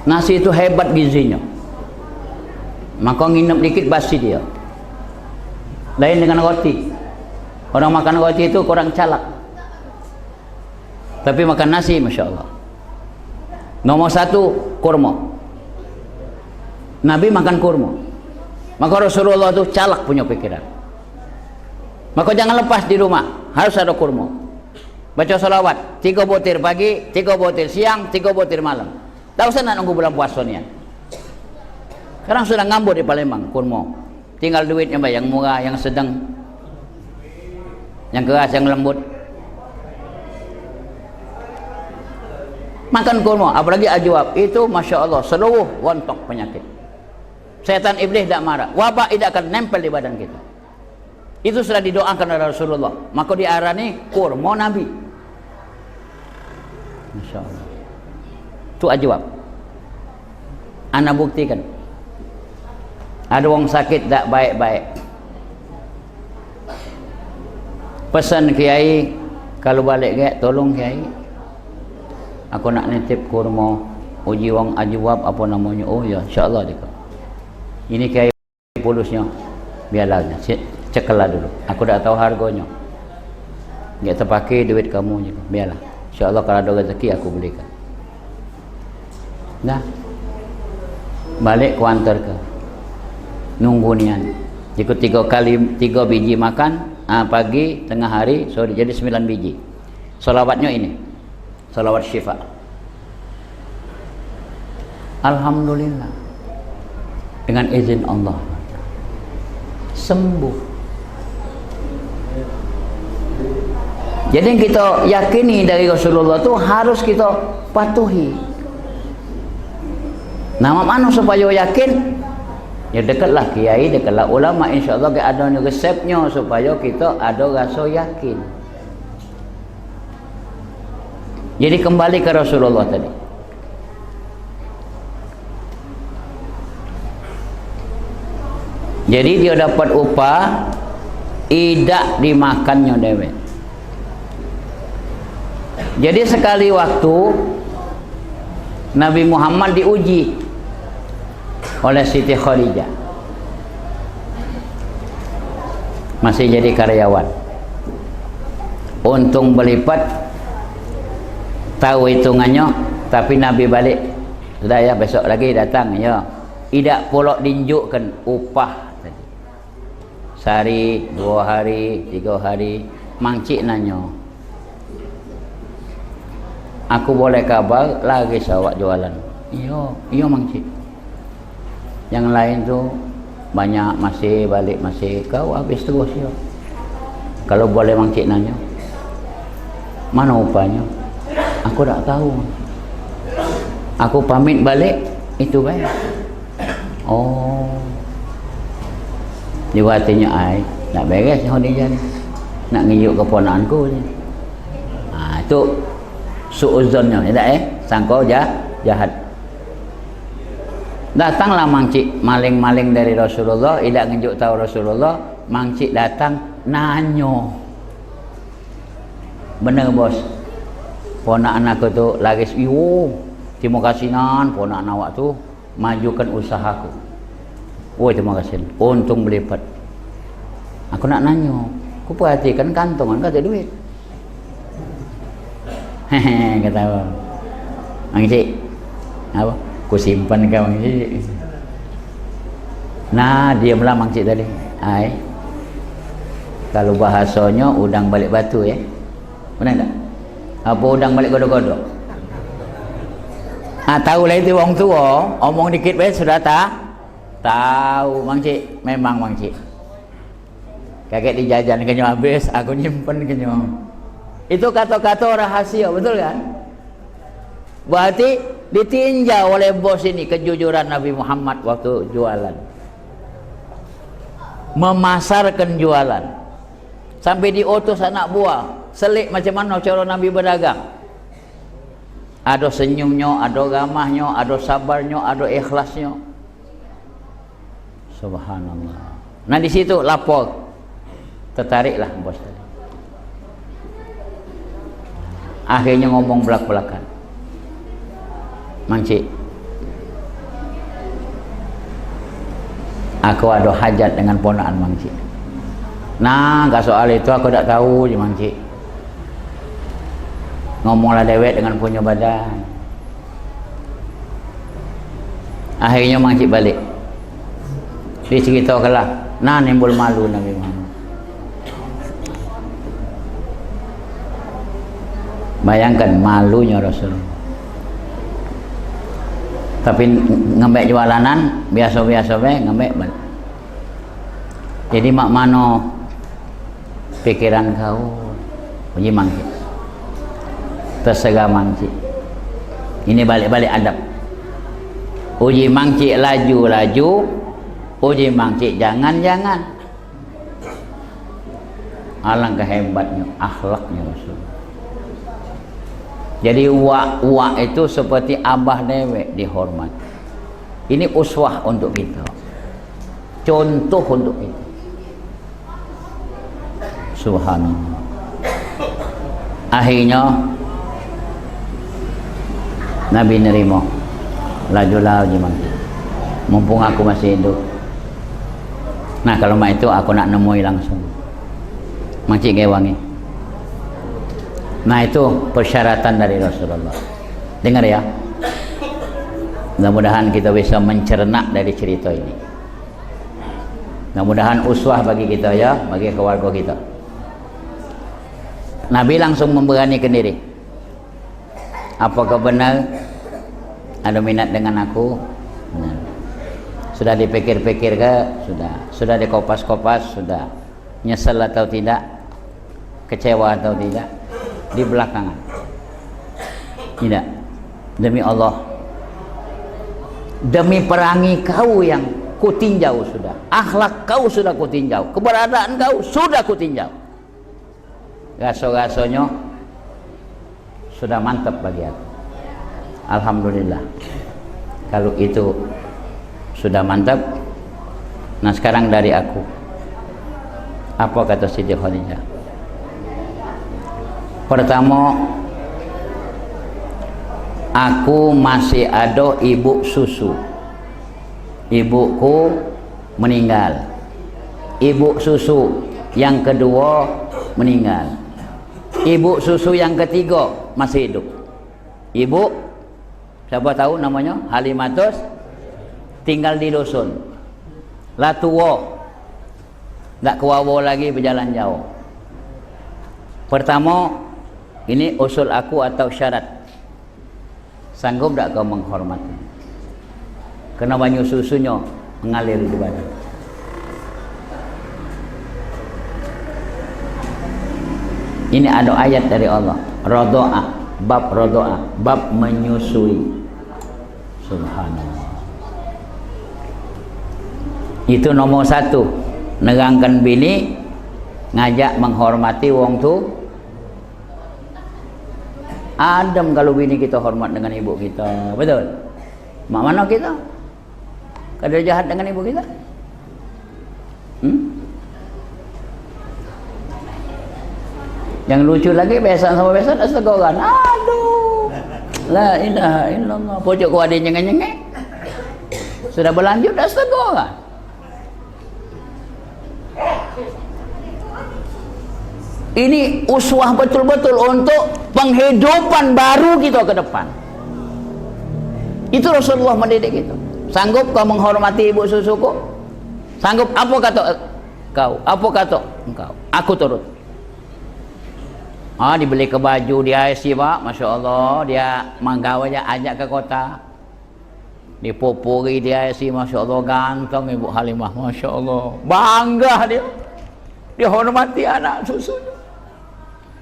Nasi itu hebat gizinya. Maka nginep dikit basi dia. Lain dengan roti. Orang makan roti itu kurang calak. Tapi makan nasi, Masya Allah. Nomor satu, kurma. Nabi makan kurma. Maka Rasulullah itu calak punya pikiran. Maka jangan lepas di rumah, harus ada kurma. Baca salawat 3 butir pagi, 3 butir siang, 3 butir malam. Tak usah nak nunggu bulan puasa ni. Sekarang sudah ngambut di Palembang kurma. Tinggal duitnya yang murah, yang sedang, yang keras, yang lembut. Makan kurma, apalagi ajwab, itu Masya Allah seluruh rontok penyakit. Setan iblis tidak marah, wabak tidak akan nempel di badan kita. Itu sudah didoakan oleh Rasulullah. Maka diarani kurma Nabi. Masya Allah. Itu ajwab. Ana buktikan. Ada orang sakit tak baik-baik. Pesan kiai, kalau balik ke, tolong kiai, aku nak nitip kurma uji wang ajwab apa namanya. Oh ya, insyaAllah dia. Ini kiai pulusnya, biarlah cekelah dulu. Aku dah tahu harganya. Enggak terpakai duit kamu juga. Biarlah. InsyaAllah kalau ada rezeki aku belikan. Dah. Balik ku antar ke. Nunggu nian. Ikut 3 biji makan, pagi, tengah hari, sore, jadi 9 biji. Salawatnya ini. Salawat syifa. Alhamdulillah. Dengan izin Allah. Sembuh. Jadi yang kita yakini dari Rasulullah itu harus kita patuhi. Nama mana supaya yakin? Ya dekatlah kiai, dekatlah ulama, insyaAllah ada resepnya supaya kita ada rasa yakin. Jadi kembali ke Rasulullah tadi. Jadi dia dapat upah, tidak dimakannya dewek. Jadi sekali waktu Nabi Muhammad diuji oleh Siti Khadijah. Masih jadi karyawan. Untung berlipat, tahu hitungannya, tapi Nabi balik. Sudah ya, besok lagi datang ya. Tidak pula ditunjukkan upah tadi. Sehari, 2 hari, 3 hari, mangcik nanya. Aku boleh kabar lagi awak jualan? Iya mangcik. Yang lain tu banyak masih balik masih kau habis terus ya. Kalau boleh mangcik nanya. Mana upahnya? Aku tak tahu. Aku pamit balik itu baik. Oh. Dia hatinya ai nak beres dia ni. Nak ngijuk keponakanku ni. Itu suuzonnya, tidak sangka jahat. Datanglah mangcik maling-maling dari Rasulullah, tidak ngejuk tahu Rasulullah. Mangcik datang nanyo. Benar bos, ponakan aku tu laris. Terima kasih nan ponakan awak tu majukan usahaku. Terima kasih. Untung berlipat. Aku nak nanyo. Aku perhatikan kantongan kata duit. Hehe, kata apa? Mangcik, apa? Ku simpan kau Mangcik. Nah, diamlah Mangcik tadi. Kalau bahasanya udang balik batu ya. Benar tak? Apa udang balik godok-godok? Tahu lah itu orang tua, omong dikit baik sudah tak? Tahu Mangcik, memang Mangcik. Kakek dijajan kenyang habis, aku nyimpen kenyang. Itu kata-kata rahasia, betul kan? Berarti ditinjau oleh bos ini kejujuran Nabi Muhammad waktu jualan. Memasarkan jualan. Sampai diutus anak buah, selik macam mana cara Nabi berdagang. ada senyumnya, ada ramahnya, ada sabarnya, ada ikhlasnya. Subhanallah. Nah di situ lapor, tertariklah bos tadi. Akhirnya ngomong belak-belakan, Mang Cik, aku ada hajat dengan ponakan Mang Cik. Nah, gak soal itu, aku tak tahu Mang Cik. Ngomonglah dewek dengan punya badan. Akhirnya Mang Cik balik. Diceritakanlah, nah nimbul malu Nabi Muhammad. Bayangkan malunya Rasulullah. Tapi ngembek jualanan biasa-biasa bae ngembek balik. Jadi mak mano pikiran kau uji Mang Cik, terserah Mang Cik. Ini balik-balik adab. Uji Mang Cik laju-laju, uji Mang Cik jangan-jangan. Alangkah hebatnya akhlaknya Rasul. Jadi uak itu seperti abah dewek dihormat. Ini uswah untuk kita, contoh untuk kita. Subhanallah. Akhirnya Nabi nerima, laju-laju Mang Cik, mumpung aku masih hidup. Nah kalau mak itu aku nak nemui langsung Mang Cik gewangi. Nah itu persyaratan dari Rasulullah. Dengar ya, mudah-mudahan kita bisa mencerna dari cerita ini. Mudah-mudahan uswah bagi kita ya, bagi keluarga kita. Nabi langsung memberanikan diri. Apakah benar ada minat dengan aku? Benar. Sudah dipikir-pikir ke? Sudah dikopas-kopas? Sudah. Nyesel atau tidak? Kecewa atau tidak? Di belakangan. Tidak. Demi Allah, demi perangi kau yang kutinjau sudah, akhlak kau sudah kutinjau, keberadaan kau sudah kutinjau. Gaso-gasonya sudah mantap bagi aku. Alhamdulillah. Kalau itu sudah mantap, nah sekarang dari aku, apa kata Siti Khadijah? Pertama, aku masih ada ibu susu. Ibuku meninggal. Ibu susu yang kedua meninggal. Ibu susu yang ketiga masih hidup. Ibu, siapa tahu namanya? Halimatus, tinggal di dusun. Lah tua, tak kewawo lagi berjalan jauh. Pertama, ini usul aku atau syarat. Sanggup tak kau menghormati? Kena banyu susunya mengalir di badan. Ini ada ayat dari Allah. Rodoa, bab rodoa, bab menyusui. Subhanallah. Itu nomor satu. Nerangkan bini, ngajak menghormati wong tu. Adem kalau bini kita hormat dengan ibu kita, betul? Mak mana kita? Kada jahat dengan ibu kita? Yang lucu lagi besan sama besan astagoran. Aduh, la ilaha illallah. Pojok ku ada nyengeng-nyengeng. Sudah berlanjut astagoran. Ini uswah betul-betul untuk penghidupan baru kita ke depan. Itu Rasulullah mendidik kita. Sanggup kau menghormati ibu susuku? Sanggup? Apa kata kau? Apa kata engkau? Aku turut. Dibeli ke baju dia isi pak, masya Allah. Dia manggawa aja ajak ke kota. Dipupuri dia isi, masya Allah ganteng Ibu Halimah, masya Allah. Bangga dia. Dia hormati anak susunya.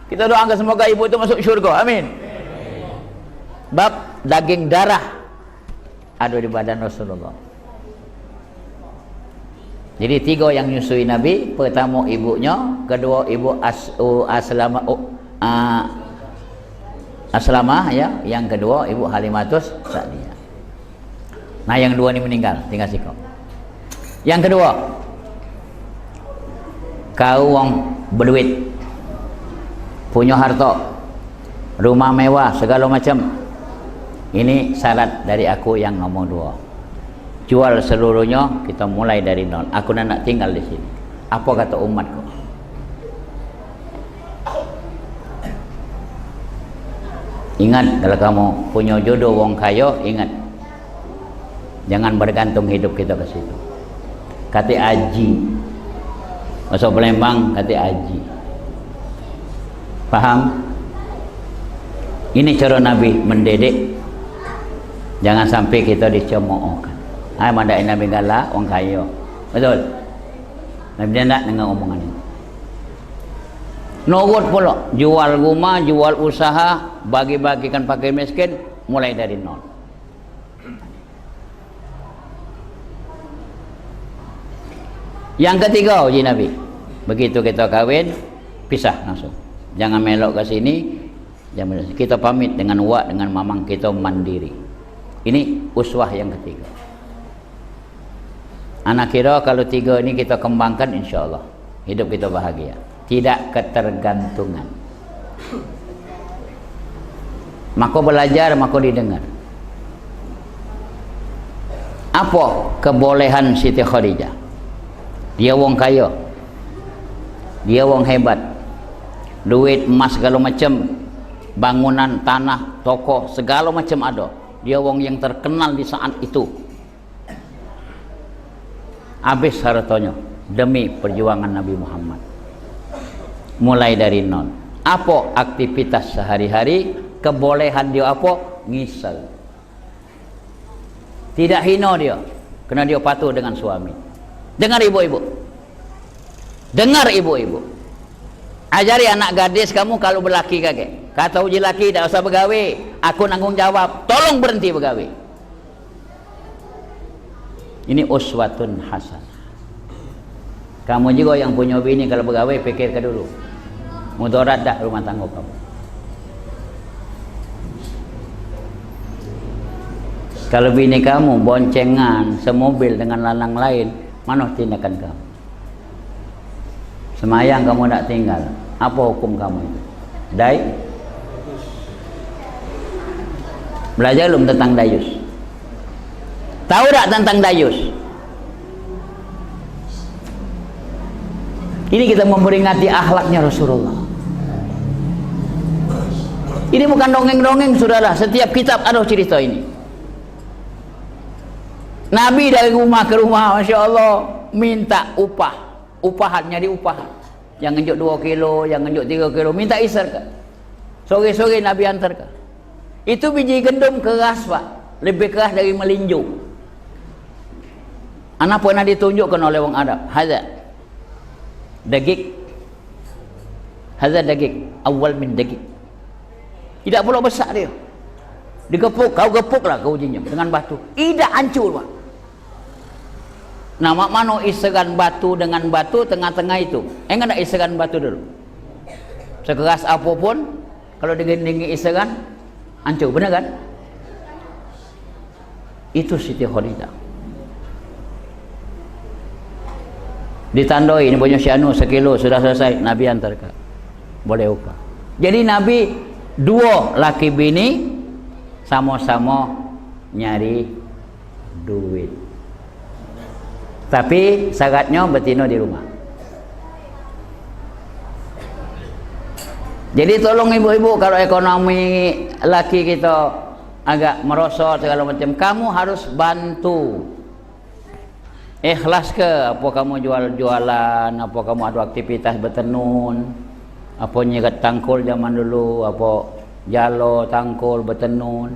Kita doakan semoga ibu itu masuk syurga, amin. Bab daging darah ada di badan Rasulullah. Jadi tiga yang nyusui Nabi. Pertama ibunya, kedua ibu Aslamah ya, yang kedua Ibu Halimatus Sa'diyah. Nah, yang dua ini meninggal, tinggal sikap. Yang kedua, kau wong berduit, punya harta, rumah mewah, segala macam. Ini syarat dari aku yang nomor dua. Jual seluruhnya, kita mulai dari nol. Aku nak tinggal di sini. Apa kata umatku? Ingat, kalau kamu punya jodoh wong kaya, ingat, jangan bergantung hidup kita ke situ. Kata Aji, masuk Palembang, kata Aji. Paham? Ini cara Nabi mendidik. Jangan sampai kita dicemoohkan. Hai, mandai Nabi galak orang kaya. Betul? Nabi dia nak dengar omongan ini. Nurut pula, jual rumah, jual usaha, bagi-bagikan fakir miskin, mulai dari nol. Yang ketiga, uji Nabi, begitu kita kahwin, pisah langsung. Jangan melok ke sini, kita pamit dengan wak, dengan mamang kita mandiri. Ini uswah yang ketiga. Anak kira kalau tiga ini kita kembangkan, insya Allah hidup kita bahagia. Tidak ketergantungan. Maka belajar, maka didengar. Apa kebolehan Siti Khadijah? Dia wong kaya, dia wong hebat, duit emas segala macam, bangunan tanah, toko segala macam ada. Dia wong yang terkenal di saat itu. Habis hartanya demi perjuangan Nabi Muhammad. Mulai dari nol. Apa aktivitas sehari-hari? Kebolehan dia apa? Ngisal. Tidak hina dia, kerana dia patuh dengan suami. Dengar ibu-ibu, dengar ibu-ibu, ajari anak gadis kamu kalau berlaki kakek. Kata uji laki, tak usah begawe, aku nanggung jawab, tolong berhenti begawe. Ini uswatun hasanah. Kamu juga yang punya bini kalau begawe, pikirkan dulu, mudarat tak rumah tangga kamu. Kalau bini kamu boncengan semobil dengan lanang lain, mana tindakan kamu? Semayang kamu tak tinggal, apa hukum kamu itu? Dai? Belajar belum tentang dayus? Tahu tak tentang dayus? Ini kita memperingati akhlaknya Rasulullah. Ini bukan dongeng-dongeng, saudara. Setiap kitab ada cerita ini. Nabi dari rumah ke rumah, Masya Allah, minta upah. Upahan, nyari upahan. Yang ngenjuk 2 kilo, yang ngenjuk 3 kilo, minta isar ke. Sore-sore Nabi antar ke. Itu biji gendum keras, Pak. Lebih keras dari melinju. Anak pernah ditunjukkan oleh orang Arab. Hadza daging. Hadza daging. Awal min daging. Tidak pula besar dia. Digepuk, kau gepuklah kau ujinya dengan batu. Tidak hancur, Pak. Nama mana isaran batu dengan batu tengah-tengah itu? Enggak ada isaran batu dulu. Sekeras apapun, kalau dengan isaran, hancur, benar kan? Itu Siti Khadijah. Ditandai, ini punya syanu 1 kilo, sudah selesai, Nabi antarkan. Boleh upah. Jadi Nabi 2 laki bini sama-sama nyari duit. Tapi syaratnya betina di rumah. Jadi tolong ibu-ibu, kalau ekonomi laki kita agak merosot segala macam, kamu harus bantu. Ikhlas ke? Apa kamu jual-jualan, apa kamu ada aktivitas bertenun, apa nyigat tangkul zaman dulu, apa jalo tangkul bertenun,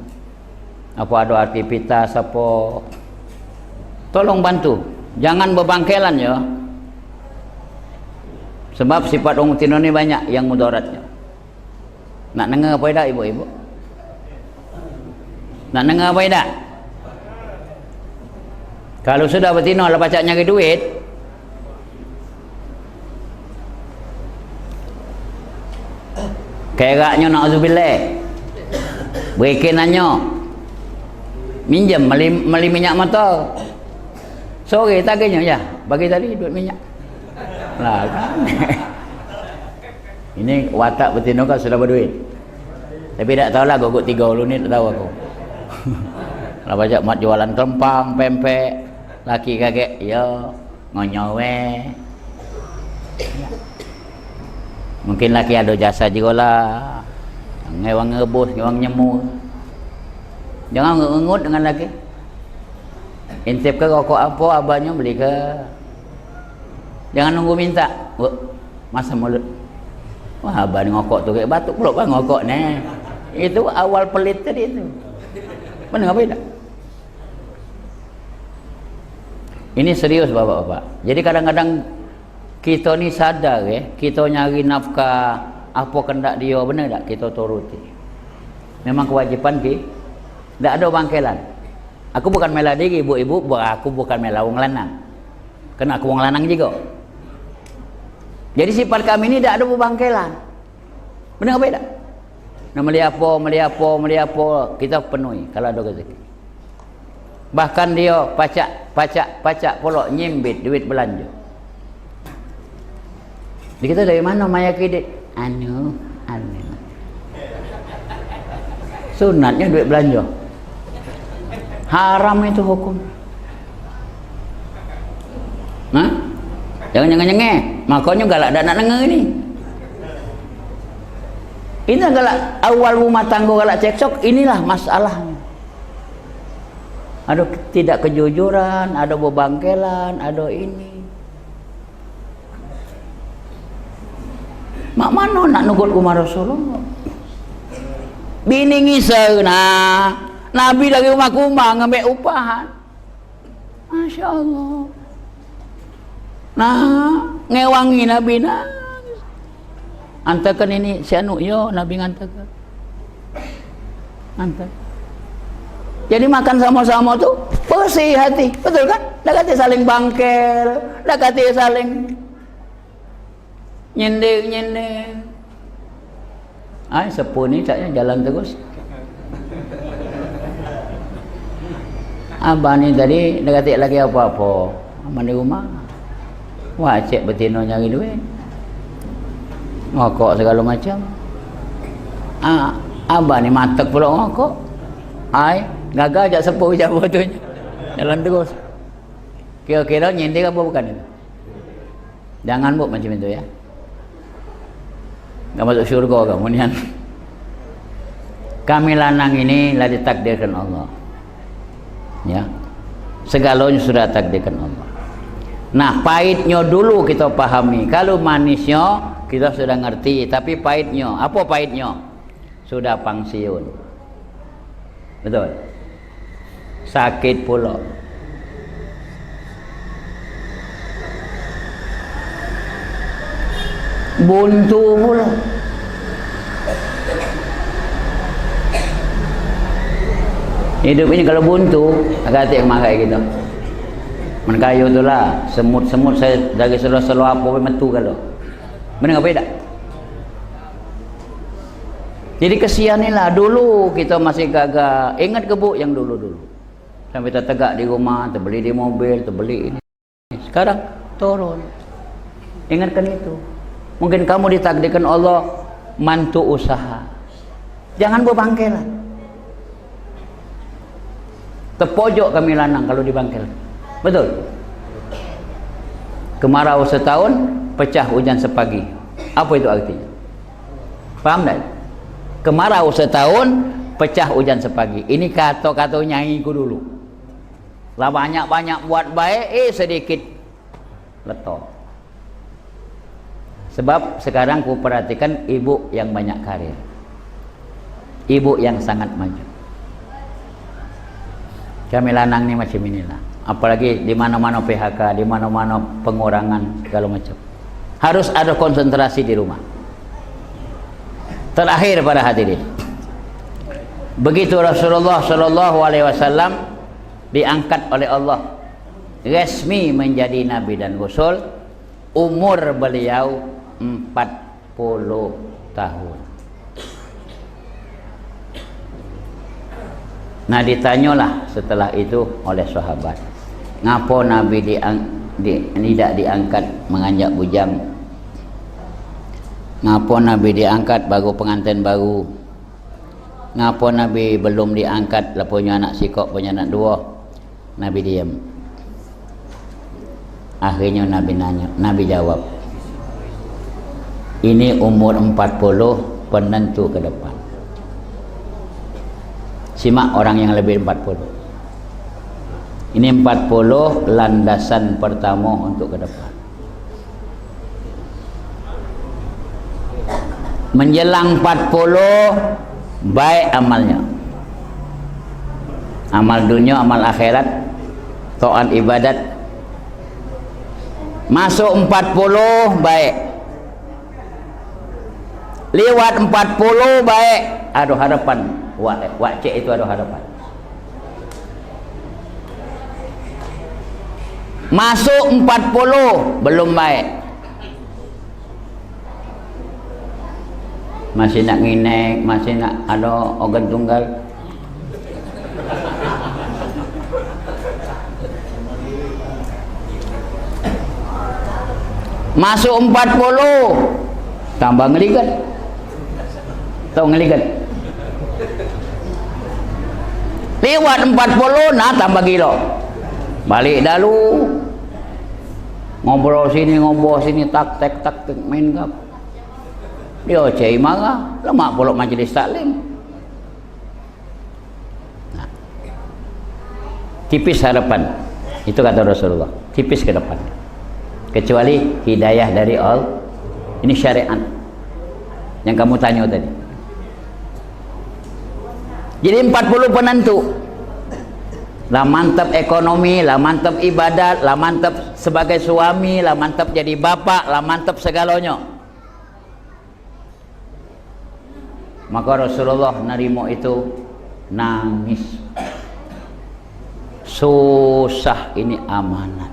apa ada aktivitas apa, tolong bantu. Jangan berbangkelan ya. Sebab sifat orang tino ni banyak yang mudaratnya. Nak dengar apa tidak ibu-ibu? Nak dengar apa tidak? Kalau sudah betina lepas cak nyari duit, keraknya na'udzubillah, Mereka nanya, minjam beli minyak motor. Sore tagihnya, ya, bagi tadi duit minyak. Lah kan. Ini watak betina kan sudah berduit. Tapi tak tahulah gogok 3 dulu ni, tak tahu aku. Kalau banyak mat jualan kempang, pempek, laki kaget, ya, ngonyowe. Mungkin laki ada jasa juga lah. Ngewang ngebus, ngewang nyemur. Jangan ngengut dengan laki. Intip ke rokok apa, abahnya beli ke. Jangan nunggu minta. Masa mulut. Wah, abah ni ngokok tu kayak batuk pula bang ngokok ni. Itu awal pelit tadi itu. Benar apa tidak? Ini serius bapak-bapak. Jadi kadang-kadang kita ni sadar kita nyari nafkah apa kendak dia, benar tak? Kita turuti. Memang kewajipan kita. Tak ada bangkelan. Aku bukan mela diri ibu-ibu, aku bukan mela wong lanang. Kena aku wong lanang juga. Jadi sifat kami ini tak ada bangkelan. Benar apa tak? Nak meli apa, kita penuhi kalau ada rezeki. Bahkan dia pacak pula nyimbit duit belanja. Dia kata dari mana maya kredit? Anu. Sunatnya duit belanja. Haram itu hukum. Hah? Jangan nyengeh. Makanya galak dak nak dengar ni. Ini galak awal rumah tangga galak cekcok, inilah masalahnya. Ada tidak kejujuran, ada bebangkelan, ada ini. Mak mana nak nukut kumar Rasulullah? Bini ngisau nah. Nabi dari rumah kumar ngambil upahan. Masya Allah. Nah, ngewangi Nabi nah. Antarkan ini si anu yo Nabi ngantarkan. Antar. Jadi makan sama-sama tu bersih hati, betul kan? Dah kata saling bangkel, dah kata saling nyender. Ai sepuh ni caknya jalan terus. Abah ni tadi dah kata lagi apa-apa. Mandi rumah. Wah, cik betina nyari duit. Ngokok segala macam. Abah ni matek pula ngokok. Ai, gagal ajak sepuh je betulnya. Jalan terus. Kira-kira nyindir apa bukan itu? Jangan buat macam itu ya. Enggak masuk syurga kemudian. Kami lanang ini lah ditakdirkan Allah. Ya. Segalanya sudah takdirkan Allah. Nah, pahitnya dulu kita pahami. Kalau manisnya kita sudah ngerti, tapi pahitnya, apa pahitnya? Sudah pensiun. Betul. Sakit pula. Buntu pula. Hidup ini kalau buntu, agak hati marah kita. Menkayu tu lah, semut-semut saya dari selo-selo apa pun metu kalau. Benar apa tak? Jadi kesianilah dulu kita masih gagah. Ingat ke bu yang dulu-dulu. Sampai tertegak di rumah, terbeli di mobil, terbeli ini. Sekarang turun. Ingatkan itu. Mungkin kamu ditakdirkan Allah mantu usaha. Jangan berbangkelan. Terpojok kami lanang kalau dibangkel. Betul. Kemarau setahun, pecah hujan sepagi. Apa itu artinya? Faham tak? Kemarau setahun, pecah hujan sepagi. Ini kata-kata nyai ku dulu. Lah banyak-banyak buat baik, sedikit letok. Sebab sekarang ku perhatikan ibu yang banyak karir. Ibu yang sangat maju. Kami lanang ni macam inilah. Apalagi di mana-mana PHK, di mana-mana pengurangan segala macam. Harus ada konsentrasi di rumah. Terakhir para hadirin. Begitu Rasulullah sallallahu alaihi wasallam diangkat oleh Allah resmi menjadi nabi dan rasul, umur beliau 40 tahun. Nah, ditanyalah setelah itu oleh sahabat, ngapo Nabi tidak diangkat mengajak bujang? Ngapo Nabi diangkat baru pengantin baru? Ngapo Nabi belum diangkat lah punya anak sikok, punya anak dua? Nabi diam. Akhirnya Nabi jawab, ini umur 40 penentu ke depan. Simak orang yang lebih 40. Ini 40 landasan pertama untuk ke depan. Menjelang 40 baik amalnya. Amal dunia, amal akhirat, taat ibadat. Masuk 40 baik. Lewat 40 baik, ada harapan. Wak cik itu ada harapan. Masuk 40 belum baik, masih nak nginek, masih nak ada organ tunggal. Masuk 40 tambah ngeligat. Tahu ngeligat? Lewat 40 nah tambah gila. Balik dulu, ngobrol sini tak tek main gap. Dia cai marah, lemak pulak majlis taklim. Nah, tipis harapan. Itu kata Rasulullah, tipis ke depan. Kecuali hidayah dari Allah. Ini syariat yang kamu tanya tadi. Jadi 40 penentu. Lah mantap ekonomi, lah mantap ibadat, lah mantap sebagai suami, lah mantap jadi bapak, lah mantap segalanya. Maka Rasulullah nerimo itu nangis. Susah ini amanat.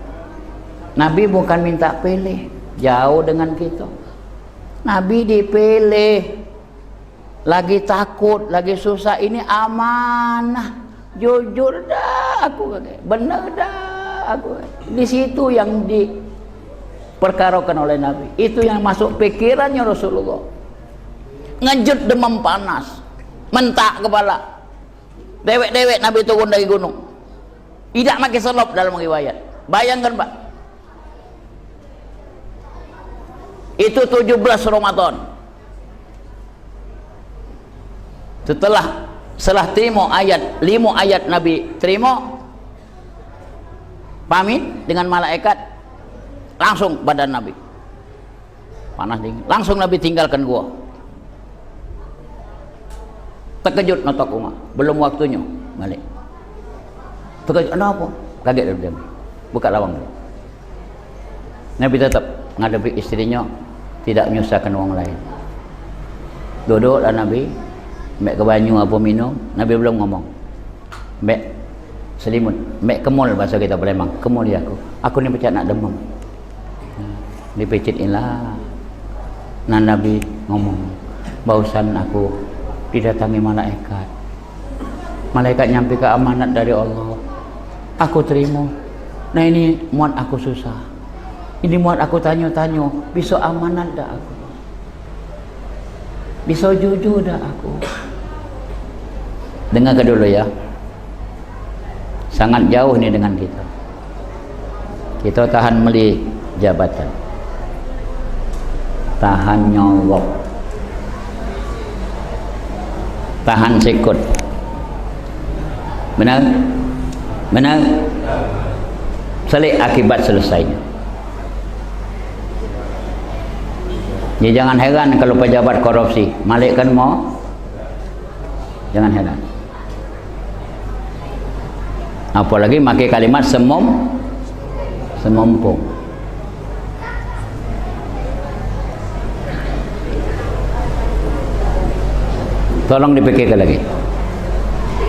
Nabi bukan minta pilih, jauh dengan kita. Nabi dipilih. Lagi takut, lagi susah, ini amanah. Jujur dah aku, benar dah aku. Di situ yang diperkarakan oleh Nabi. Itu yang masuk pikirannya Rasulullah. Ngejut demam panas, mentak kepala. Dewek-dewek Nabi turun dari gunung. Tidak pakai selop dalam riwayat. Bayangkan Pak. Itu 17 Ramadan. Setelah terima ayat 5 ayat Nabi terima, pamit dengan malaikat, langsung badan Nabi panas dingin, langsung Nabi tinggalkan gua. Terkejut notok rumah, belum waktunya balik. Terkejut, kenapa? Kaget Nabi, buka lawang. Nabi tetap ngadepi istrinya, tidak menyusahkan orang lain. Duduklah Nabi, mek ke banyu apa minum, Nabi belum ngomong. Mek selimut, mek kemul bahasa kita Palembang, kemul ya aku ni macam nak demam. Dipicit ilah. Nah Nabi ngomong, barusan aku didatangi malaikat. Malaikat nyampi ke amanat dari Allah. Aku terima. Nah ini muat aku susah. Ini muat aku tanya-tanya, bisa amanat dah aku? Bisa jujur dah aku? Dengar dulu ya. Sangat jauh ni dengan kita. Kita tahan meli jabatan. Tahan nyolok. Tahan sikut. Benar? Benar? Selik akibat selesainya. Ya jangan heran kalau pejabat korupsi, Malik kan mau. Jangan heran. Apalagi pakai kalimat semumpung. Tolong dipikirkan lagi.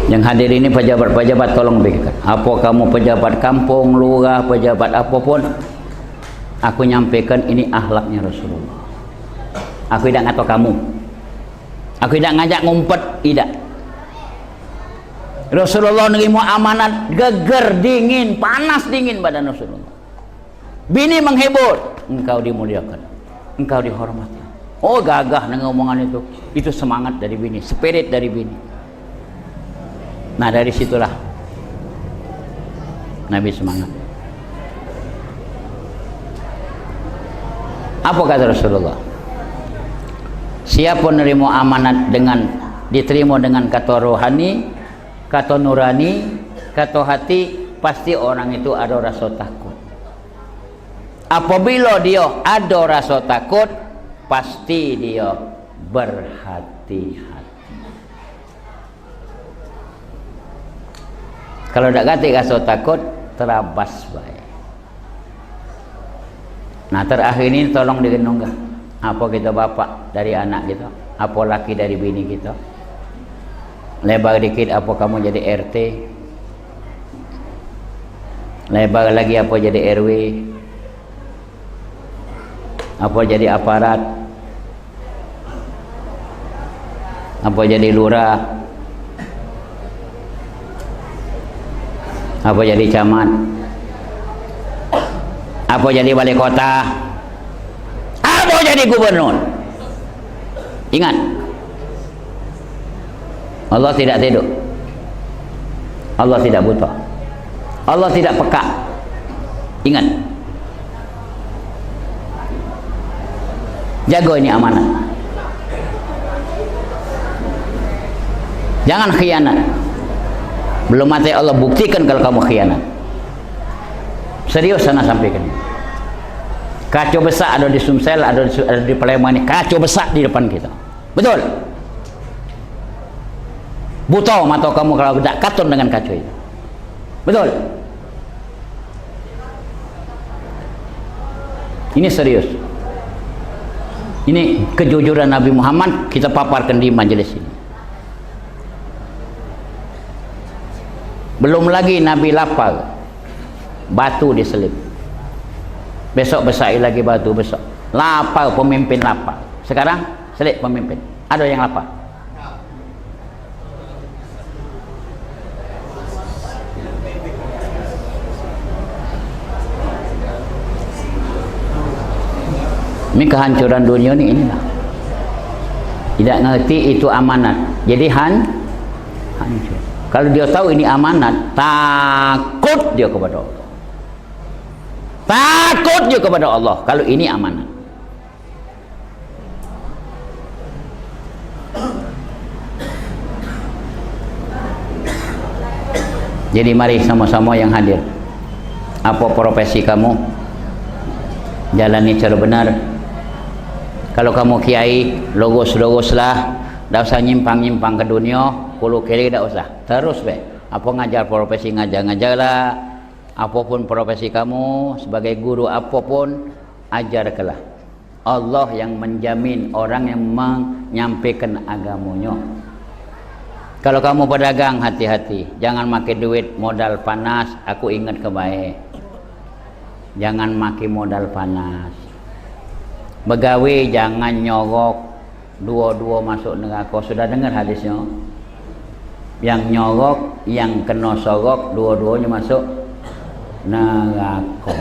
Yang hadir ini pejabat-pejabat, tolong pikirkan. Apa kamu pejabat kampung, lurah, pejabat apapun, aku nyampaikan ini akhlaknya Rasulullah. Aku tidak ngatur kamu. Aku tidak ngajak ngumpet, tidak. Rasulullah nerima amanat, geger dingin, panas dingin badan Rasulullah. Bini menghibur, engkau dimuliakan, engkau dihormati. Oh, gagah dengan omongan itu. Itu semangat dari bini, spirit dari bini. Nah, dari situlah Nabi semangat. Apa kata Rasulullah? Siapa nerima amanat dengan diterima dengan kata rohani, kata nurani, kata hati, pasti orang itu ada rasa takut. Apabila dia ada rasa takut, pasti dia berhati-hati. Kalau tak kata rasa takut, terabas baik. Nah, terakhir ini tolong direnungkan. Apa kita bapak dari anak kita? Apa laki dari bini kita? Lebar dikit apa kamu jadi RT, lebar lagi apa jadi RW, apa jadi aparat, apa jadi lurah, apa jadi camat, apa jadi wali kota, apa jadi gubernur. Ingat, Allah tidak tidur, Allah tidak buta, Allah tidak peka. Ingat, jaga ini amanat, jangan khianat. Belum mati Allah buktikan kalau kamu khianat. Serius sana sampaikan. Kacau besar ada di Sumsel, ada di Palembang ini, kacau besar di depan kita. Betul. Buta mata kamu kalau tidak katun dengan kacau itu. Betul. Ini serius. Ini kejujuran Nabi Muhammad kita paparkan di majelis ini. Belum lagi Nabi lapar, batu diselip. Besok besar lagi batu, besok lapar, pemimpin lapar. Sekarang selip pemimpin. Ada yang lapar? Ini kehancuran dunia ni inilah. Tidak ngerti itu amanat. Jadi hancur. Kalau dia tahu ini amanat, takut dia kepada Allah. Takut dia kepada Allah kalau ini amanat. Jadi mari sama-sama yang hadir. Apa profesi kamu? Jalani cara benar. Kalau kamu kiai, logos-logoslah, tak usah nyimpang-nyimpang ke dunia, kulu kiri tak usah. Terus be, apa ngajar profesi ngajar-ngajarlah. Apapun profesi kamu sebagai guru apapun, ajarkanlah. Allah yang menjamin orang yang menyampaikan agamanya. Kalau kamu pedagang, hati-hati, jangan makai duit modal panas. Aku ingat kebaik, jangan makai modal panas. Begawi jangan nyogok, dua-dua masuk neraka. Sudah dengar hadisnya? Yang nyogok, yang kena sogok, dua-duanya masuk neraka.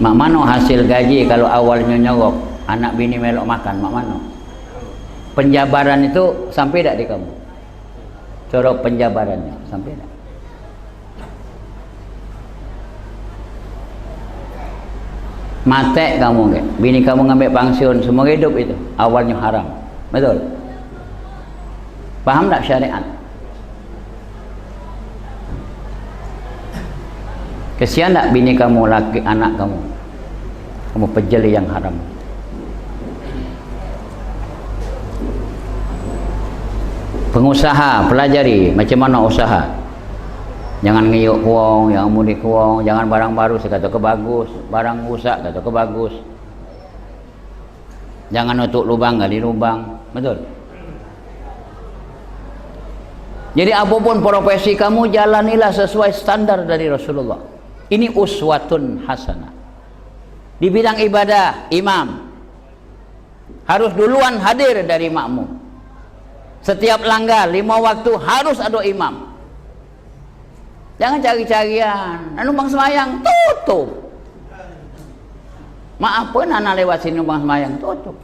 Mak mano hasil gaji kalau awalnya nyogok, anak bini melok makan, mak mano? Penjabaran itu sampai tak di kamu? Cara penjabarannya sampai tak? Mate kamu ke, bini kamu ngambil pensiun semua hidup itu awalnya haram, betul? Paham tak syariat? Kesian tak bini kamu, laki anak kamu pejeli yang haram. Pengusaha pelajari macam mana usaha. Jangan ngiyuk wong, yang mudik wong, jangan barang baru sekata ke bagus, barang rusak kata ke bagus. Jangan nutup lubang gali lubang, betul? Jadi apapun profesi kamu jalanilah sesuai standar dari Rasulullah. Ini uswatun hasanah. Di bidang ibadah, imam harus duluan hadir dari makmum. Setiap langgar 5 waktu harus ada imam. Jangan cari-carian. Numpang semayang tutup. Maaf pun anak lewat sini numpang semayang tutup.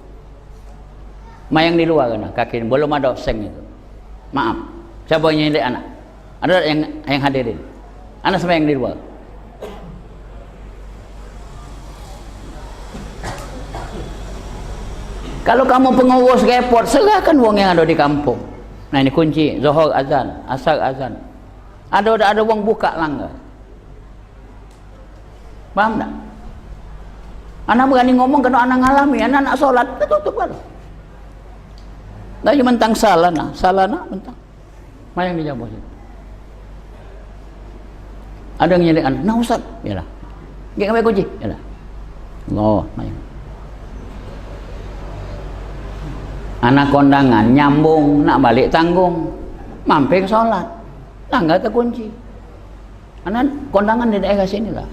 Mayang di luar kan, kaki belum ada seng itu. Maaf. Siapa yang nyindir anak? Ada yang hadirin. Anak semayang di luar. Kalau kamu pengurus repot, serahkan uang yang ada di kampung. Nah ini kunci, zuhur azan, asar azan. Ada uang buka langgar. Paham tak? Anak berani ngomong kalau anak ngalami, anak sholat, tutup kan. Tadi mentang salah nak mentang. Mayang dijawab situ. Ada yang nyari anak, nah Ustaz, yalah. Gak ngambil kunci, yalah. Allah, mayang. Anak kondangan nyambung, nak balik tanggung, mampir sholat, langgar terkunci. Anak kondangan di daerah sini lah.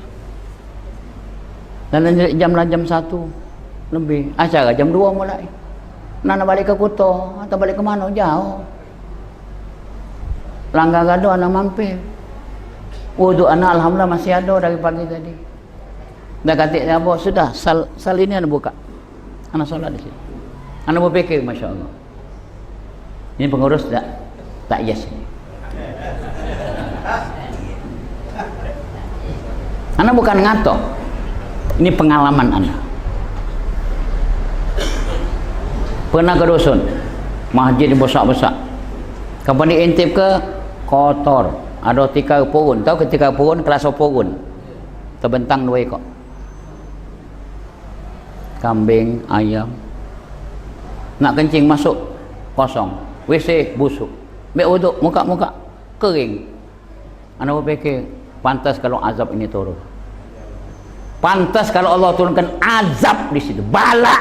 Dan jam 1 lebih, acara jam 2 mulai. Nana balik ke Kuto atau balik ke mana jauh. Langgar gado anak mampir. Wudu anak alhamdulillah masih ada dari pagi tadi. Dah kata apa sudah sal ini anak buka. Anak sholat di sini. Anak berfikir masya Allah. Ini pengurus tak yes ini. Anak bukan ngatok. Ini pengalaman anak. Pernah ke dusun, masjid besar-besar. Kapan diintip ke kotor. Ada tikar purun. Tahu ketika purun kelas purun. Terbentang 2 ekor. Kambing, ayam. Nak kencing masuk kosong. WC busuk. Ambil wuduk muka-muka kering. Anda berfikir pantas kalau azab ini turun. Pantas kalau Allah turunkan azab di situ, bala.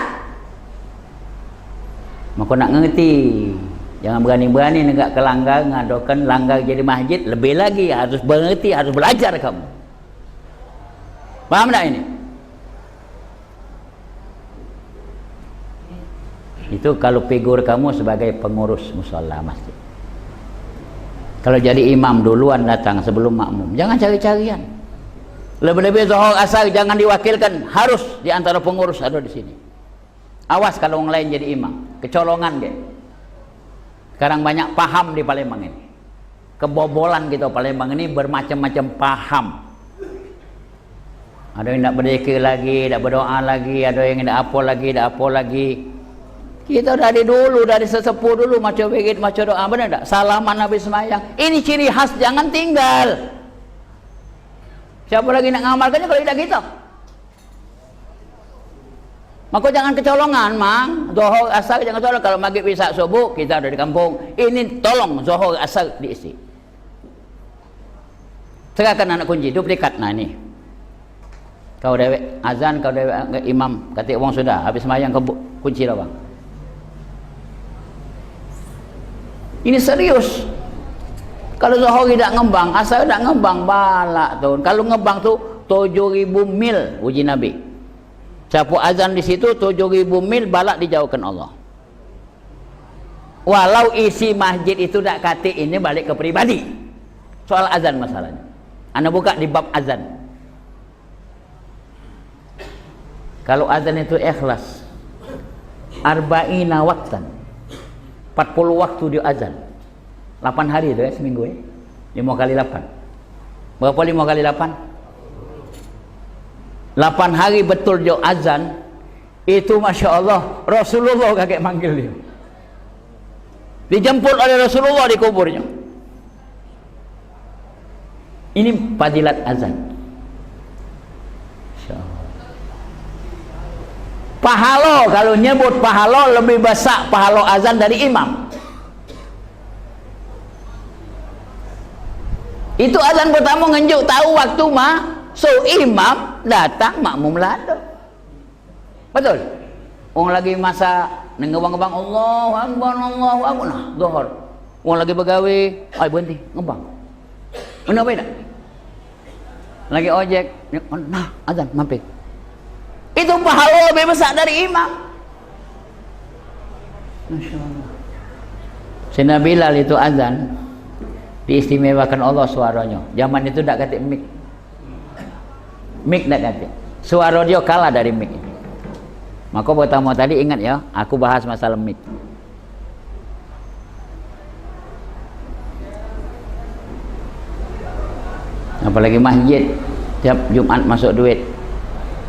Maka nak ngerti, jangan berani-berani negak ke langgar, ngadakan langgar jadi masjid. Lebih lagi harus mengerti, harus belajar kamu. Paham tak ini? Itu kalau figur kamu sebagai pengurus mushola masjid. Kalau jadi imam duluan datang sebelum makmum, jangan cari-carian. Lebih-lebih zuhur asar jangan diwakilkan, harus di antara pengurus ada di sini. Awas kalau orang lain jadi imam, kecolongan dia. Sekarang banyak paham di Palembang ini. Kebobolan kita Palembang ini bermacam-macam paham. Ada yang tak berzikir lagi, tak berdoa lagi, ada yang tak apa lagi. Kita dari dulu, dari sesepuh dulu macam begitu, macam doa, benar tak? Salaman habis semayang. Ini ciri khas, jangan tinggal. Siapa lagi nak ngamalkannya kalau tidak kita? Maka jangan kecolongan, mang. Zuhur asar jangan kecolongan. Kalau maghrib isya subuh kita ada di kampung. Ini tolong zuhur asar diisi. Serahkan anak kunci, duplikat. Nah ini. Kau dewek azan, kau dewek imam. Kata orang sudah habis semayang kau kunci lah bang. Ini serius. Kalau zuhur tidak ngembang, asar tidak ngembang, balak tuh. Kalau ngembang tuh 7.000 mil uji Nabi. Siapa azan di situ 7.000 mil balak dijauhkan Allah. Walau isi masjid itu tak kata ini balik ke pribadi. Soal azan masalahnya. Anda buka di bab azan. Kalau azan itu ikhlas, arba'ina waktan. 40 waktu dia azan. 8 hari itu ya seminggu ya. 5 kali 8. Berapa 5 kali 8? 8 hari betul dia azan. Itu Masya Allah Rasulullah kakek manggil dia. Dijemput oleh Rasulullah di kuburnya. Ini fadilat azan. Pahala, kalau nyebut pahala lebih besar pahala azan dari imam. Itu azan pertama ngenjuk tahu waktu mah, so imam datang makmum lado. Betul? Orang lagi masa ngebang-ngebang Allahu Akbar, nah, zuhur. Orang lagi begawe, ay berhenti ngebang. Kenapa tidak? Lagi ojek, nah azan mampir. Itu pahala lebih besar dari imam. Masya Allah. Sayyidina Bilal itu azan, diistimewakan Allah suaranya. Zaman itu tak katik mic. Mic tak katik. Suara dia kalah dari mic. Maka pertama tadi ingat ya, aku bahas masalah mic. Apalagi masjid, tiap Jumat masuk duit,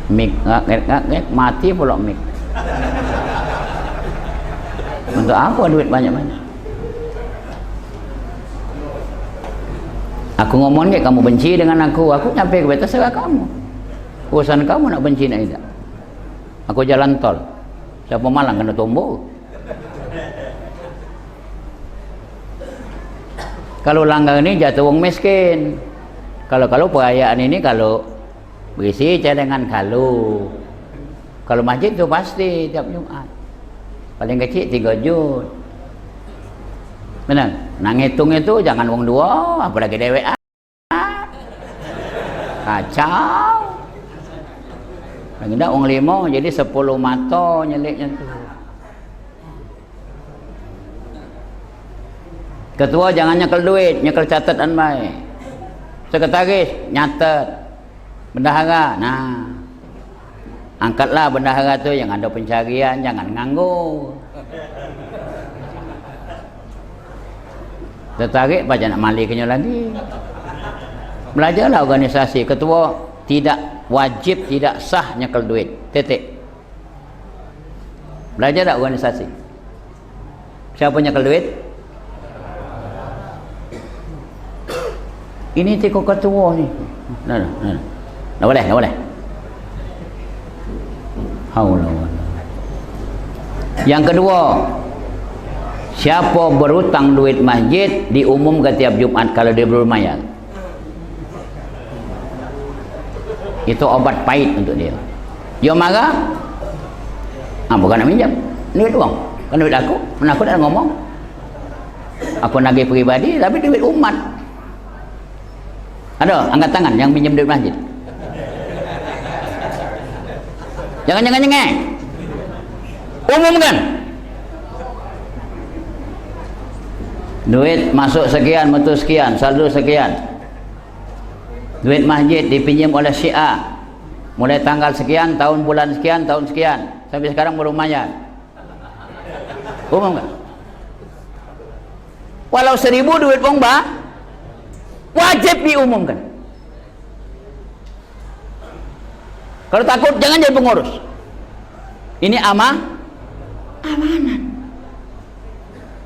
mic ngak mati pula mic. Untuk apa duit banyak-banyak? Aku ngomong ke kamu benci dengan aku nyampe ke batas serah kamu. Urusan kamu nak benci nak tidak. Aku jalan tol, siapa malang kena tombol. Kalau langgar ini jatuh wong miskin. Kalau perayaan ini kalau berisi cadangan kalau masjid itu pasti tiap Jumat paling kecil 3 juz. Benar? Nah ngitung itu jangan wong 2 apalagi dewek kacau. Lagi ndak wong 5 jadi 10 mata nyeliknya tu. Ketua jangan nyekel duit, nyekel catatan baik. Sekretaris nyatet, bendahara, nah angkatlah bendahara tu yang ada pencarian, jangan nganggur. Tertarik baca nak maliknya lagi. Belajarlah organisasi. Ketua tidak wajib, tidak sah nyekel duit, titik. Belajarlah organisasi. Siapa nyekel duit? Ini tiko ketua ni. Nah. Tak boleh. Haula. Yang kedua, siapa berutang duit masjid diumumkan tiap Jumat kalau dia belum bayar. Itu obat pahit untuk dia. Dia marah. Bukan nak minjam. Duit uang. Kan duit aku. Mana aku dah ngomong. Aku nagih peribadi tapi duit umat. Ada angkat tangan yang pinjam duit masjid. Jangan. Umumkan. Duit masuk sekian, betul sekian, saldo sekian. Duit masjid dipinjam oleh Syiah. Mulai tanggal sekian, tahun bulan sekian, tahun sekian. Sampai sekarang belum bayar. Umumkan. Walau 1000 duit pomba wajib diumumkan. Kalau takut jangan jadi pengurus. Ini amanat.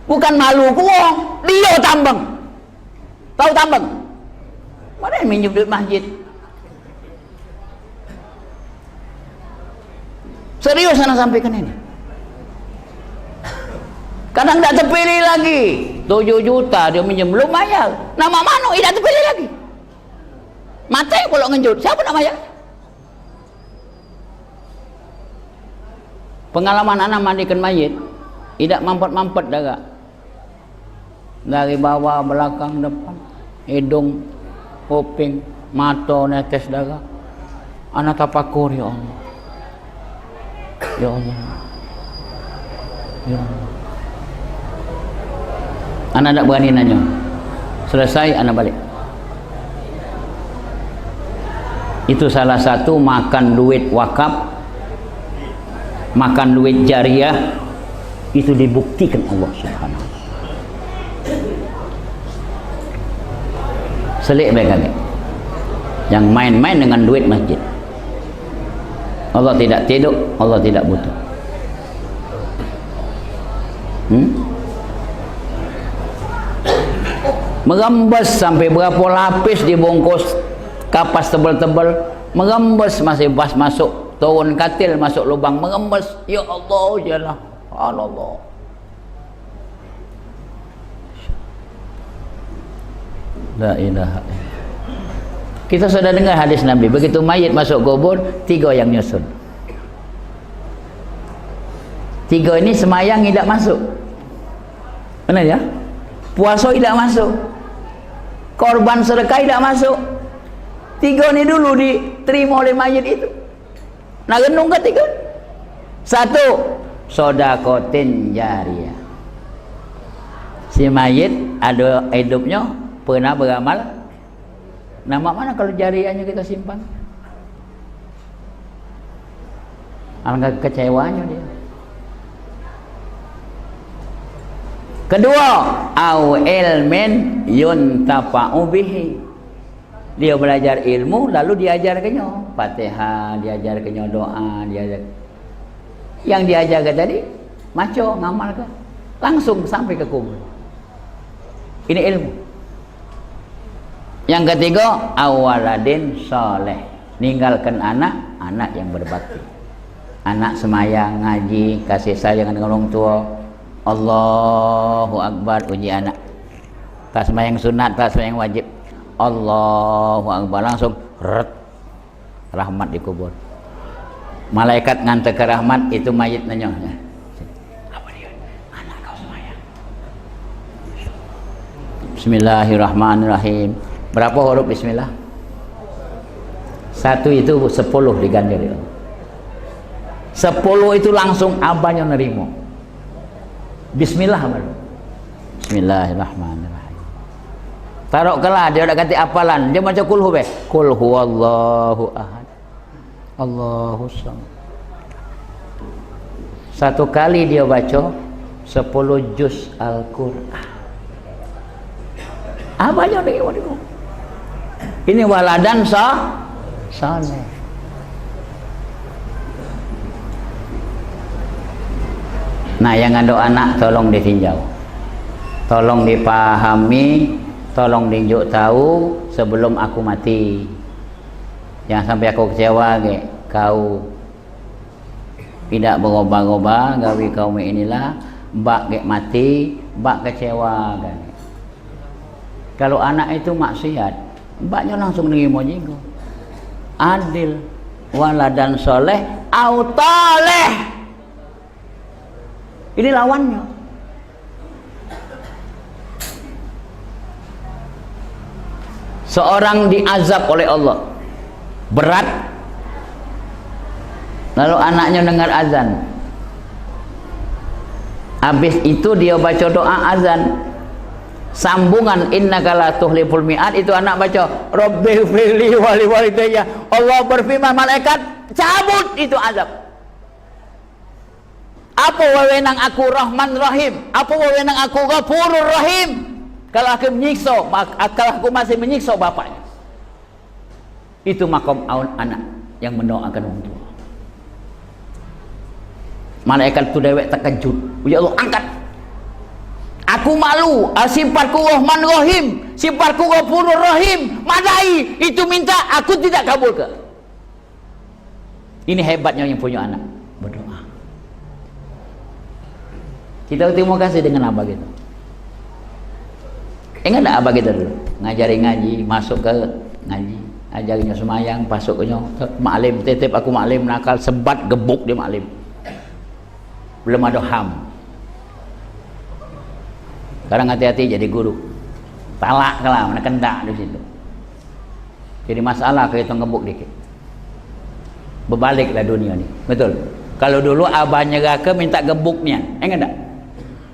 Bukan malu uang, dia tambang. Tahu tambang? Mana yang minjem duit masjid? Serius anak sampaikan ini. Kadang tak terpilih lagi 7 juta dia minjem belum bayar. Nama mana tidak terpilih lagi. Mati kalau ngenjut. Siapa nak bayar? Pengalaman anak mandikan mayit tidak mampet-mampet darah. Dari bawah, belakang, depan, hidung, kuping, mata netes darah. Anak tafakur, ya Allah. Ya Allah. Ya Allah. Anak tak berani nanya. Selesai anak balik. Itu salah satu makan duit wakaf, makan duit jariah, itu dibuktikan Allah Subhanahu. Selik baik kali. Yang main-main dengan duit masjid. Allah tidak tidur, Allah tidak butuh. Merembes sampai berapa lapis dibungkus kapas tebal-tebal, merembes masih pas masuk turun katil masuk lubang, merembes. Ya Allah, jalah Allah. La ilaha illallah. Kita sudah dengar hadis Nabi, begitu mayit masuk kubur 3 yang nyusun. 3 ini semayang tidak masuk. Benar ya? Puasa tidak masuk. Korban sedekah tidak masuk. 3 ini dulu diterima oleh mayit itu. Nah renung ke 3. 1. Sodakotin jariyah. Si mayit ada hidupnya pernah beramal. Nama mana kalau jariahnya kita simpan? Alangkah kecewanya dia. Kedua, au ilmin yuntafa'u bihi. Dia belajar ilmu lalu diajarkannya Fatihah, diajarkannya doa, diajar. Yang diajarkan tadi maco ngamalkan langsung sampai ke kubur. Ini ilmu. Yang ketiga, awaladin soleh, ninggalkan anak yang berbakti, anak semayang, ngaji, kasih sayang dengan orang tua. Allahu Akbar, uji anak. Tak semayang sunat, tak semayang wajib. Allahu Akbar, langsung rahmat dikubur. Malaikat ngantar ke rahmat, itu mayit nanya, apa dia? Anak kau semayang. Bismillahirrahmanirrahim. Berapa huruf bismillah? 1 itu 10 diganjil. 10 itu langsung abahnya nerima. Bismillah baru. Bismillahirrahmanirrahim. Taruh kelah dia udah ganti apalan. Dia baca kul huwa. Kul huwallahu ahad. Allahu samad. 1 kali dia baca 10 juz Al-Qur'an. Abahnya nerima itu. Ini waladan saleh. Nah, yang ada anak tolong ditinjau, tolong dipahami, tolong dijuk tahu sebelum aku mati. Jangan sampai aku kecewa ke kau tidak berubah-ubah gawi kaum inilah mbak ke mati, mbak kecewa kan. Kalau anak itu maksiat, mbaknya langsung nerima juga. Adil, waladan soleh, autaleh. Ini lawannya. Seorang diazab oleh Allah berat, lalu anaknya dengar azan. Habis itu dia baca doa azan, sambungan innaka la tuhliful mi'ad. Itu anak baca Rabbi firli wali walidayya. Allah berfirman, malaikat cabut itu azab. Apa wewenang aku Rahman Rahim? Apa wewenang aku Ghafurur Rahim? Kalau aku menyiksa, kalau aku masih menyiksa bapaknya. Itu makom anak yang mendoakan orang tua. Malaikat itu dewek terkejut. Ya Allah, angkat. Aku malu, sifatku Rahman Rahim, sifatku Ghafurur Rahim. Madai, itu minta aku tidak kabulkan. Ini hebatnya yang punya anak, berdoa. Kita terima kasih dengan abah kita. Ingat tak abah kita dulu? Ngajari ngaji, masuk ke ngaji, ajarinya semayang, masuk ke maklim, titip aku maklim, nakal, sebat, gebuk di maklim. Belum ada ham. Sekarang hati-hati jadi guru. Talak lah, mana kendak di situ. Jadi masalah kita ngebuk dikit. Berbaliklah dunia ni. Betul. Kalau dulu abahnya gaka minta gebuknya, ingat tak?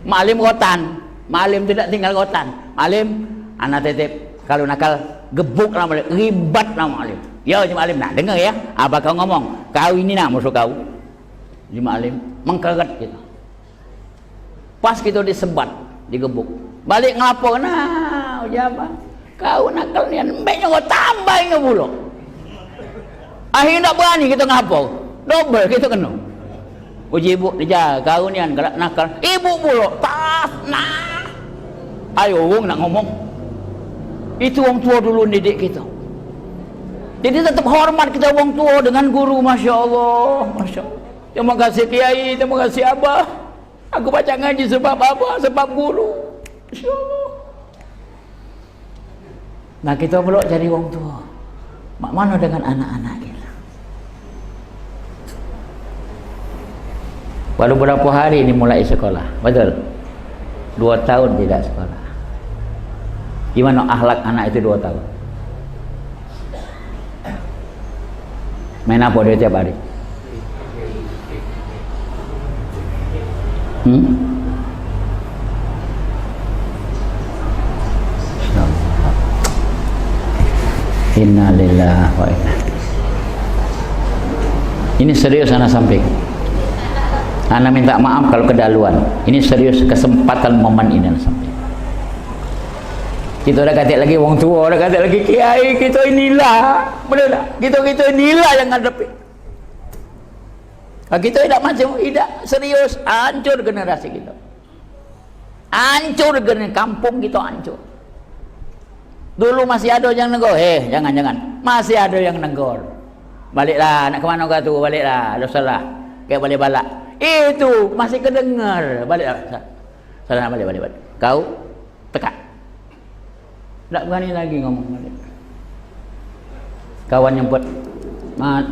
Maklim rotan, maklim tidak tinggal rotan. Maklim, anak titip kalau nakal gebuk lah maklim, ribat lah maklim. Ya maklim, nak dengar ya, abah kau ngomong, kau ini nak musuh kau. Jadi maklim mengkeret kita. Pas kita disebat, digebuk, balik ngelapor, nah ujabah, kau nakal ni, mbaknya kau tambahnya pula. Akhirnya tak berani kita ngelapor, double kita kena. Uji ibu dia kau ni galak nakal, ibu pula tas nah. Ayo orang nak ngomong. Itu orang tua dulu didik kita. Jadi tetap hormat kita orang tua dengan guru, masya Allah, masya Allah. Terima kasih kiai, terima kasih abah. Aku baca ngaji sebab apa? Sebab guru. Masya Allah. Nah kita pula jadi orang tua. Mak mana dengan anak-anak kita? Baru berapa hari ini mulai sekolah, betul? 2 tahun tidak sekolah. Gimana akhlak anak itu 2 tahun? Main apa dia tiap hari? Inna lillahi wa inna. Ini serius anak sampaikan. Anak minta maaf kalau kedaluan. Ini serius, kesempatan momen ini anak sampaikan. Kita dah kata lagi wong tua, dah kata lagi kiai, kita inilah, benar tak? Kita inilah yang ngadepi. Kalau kita tidak macam, tidak serius, hancur generasi kita. Hancur generasi kampung kita hancur. Dulu masih ada yang negor, jangan, masih ada yang negor. Baliklah, nak ke mana kau tu? Baliklah, ada salah. Kayak balik balak. Itu masih kedengar. Baliklah, salah balik. Kau tekak. Tak berani lagi ngomong balik. Kawan nyemput, mat.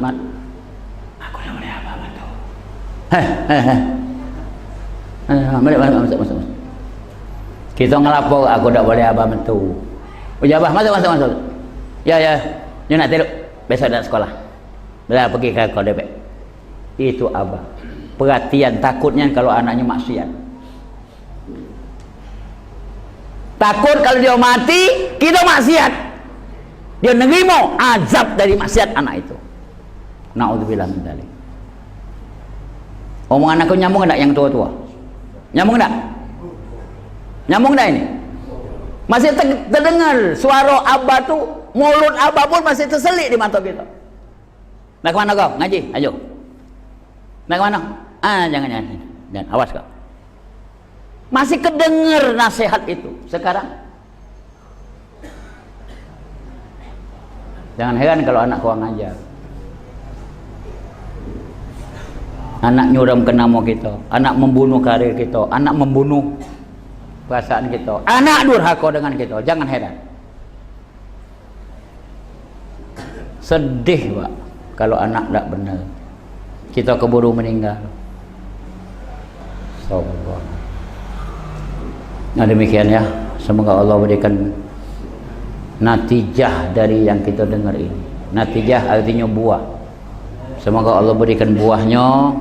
Aku dah boleh apa tu? Balik, masuk. Kita ngelapor, aku tak boleh apa tu. Ujabah, masuk. Ya. You nak tidur? Besok nak sekolah. Bila pergi ke KDP. Itu abah. Perhatian, takutnya kalau anaknya maksiat. Takut kalau dia mati, kita maksiat. Dia nerima azab dari maksiat anak itu. Na'udzubillah min dzalik. Omongan aku nyambung enggak yang tua-tua? Nyambung enggak? Nyambung enggak ini? Masih terdengar suara abah tu, mulut abah pun masih terselik di mata kita. Nak ke mana kau? Ngaji? Ayo. Nak ke mana? Jangan. Awas kau. Masih kedengar nasihat itu sekarang. Jangan heran kalau anak kurang ajar. Anak nyuram ke nama kita, anak membunuh karir kita, anak membunuh perasaan kita, anak durhaka dengan kita. Jangan heran. Sedih Pak kalau anak tak benar. Kita keburu meninggal. Subhanallah. Nah demikian ya, semoga Allah berikan natijah dari yang kita dengar ini. Natijah artinya buah. Semoga Allah berikan buahnya.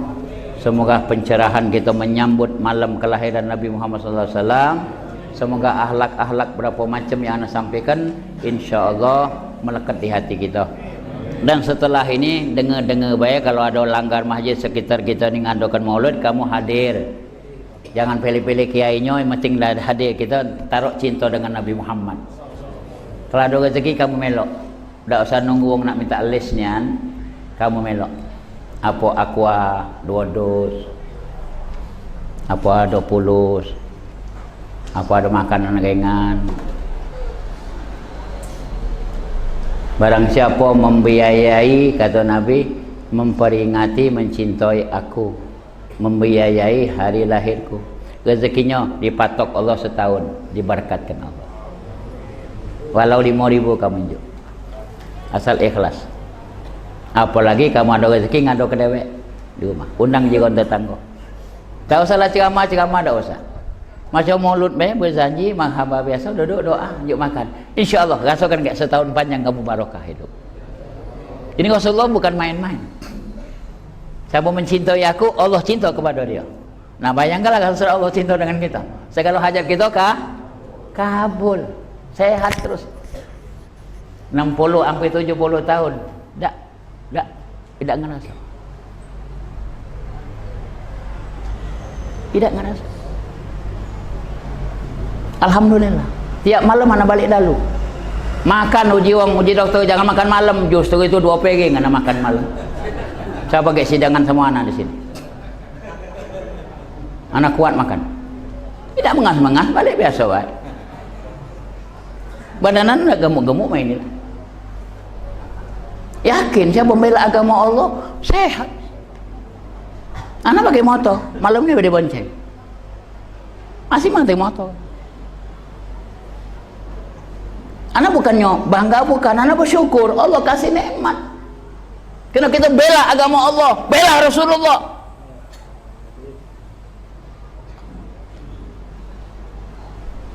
Semoga pencerahan kita menyambut malam kelahiran Nabi Muhammad SAW. Semoga akhlak-akhlak berapa macam yang Anda sampaikan, insya Allah melekat di hati kita. Dan setelah ini dengar baik kalau ada langgar masjid sekitar kita ni ngadakan maulid, kamu hadir. Jangan pilih-pilih kiainya, yang penting dah hadir. Kita taruh cinta dengan Nabi Muhammad. Kalau ada rezeki kamu melok. Tak usah nunggu orang nak minta listnya, kamu melok. Apa aqua 2 dos, apa 20, apa ada makanan ringan. Barang siapa membiayai, kata Nabi, memperingati mencintai aku, membiayai hari lahirku, rezekinya dipatok Allah setahun, diberkatkan Allah. Walau 5.000 kamu unjuk, asal ikhlas. Apalagi kamu ada rezeki ngado ke dewek di rumah, undang jiran tetangga. Tak usahlah ceramah tak usah. Macam mulut berjanji mahaba biasa, duduk doa, yuk makan. InsyaAllah rasakan enggak setahun panjang kamu barokah hidup. Ini Rasulullah bukan main-main. Siapa mencintai aku, Allah cinta kepada dia. Nah bayangkanlah kalau Allah cinta dengan kita. Segala hajat kita kabul, sehat terus. 60 sampai 70 tahun. Tidak ngerasa. Tidak ngerasa. Alhamdulillah. Tiap malam anak balik dulu. Makan uji dokter jangan makan malam. Justru itu 2 piring anak makan malam. Saya pakai sidangan semua anak di sini. Anak kuat makan. Tidak mengas-mengas, balik biasa baik. Badanan udah gemuk-gemuk main ini. Yakin siapa membela agama Allah sehat. Anak pakai motor, malam ini pada bonceng. Masih mati motor. Anak bukannya bangga, bukan, anak bersyukur Allah kasih nikmat. Kena kita bela agama Allah, bela Rasulullah.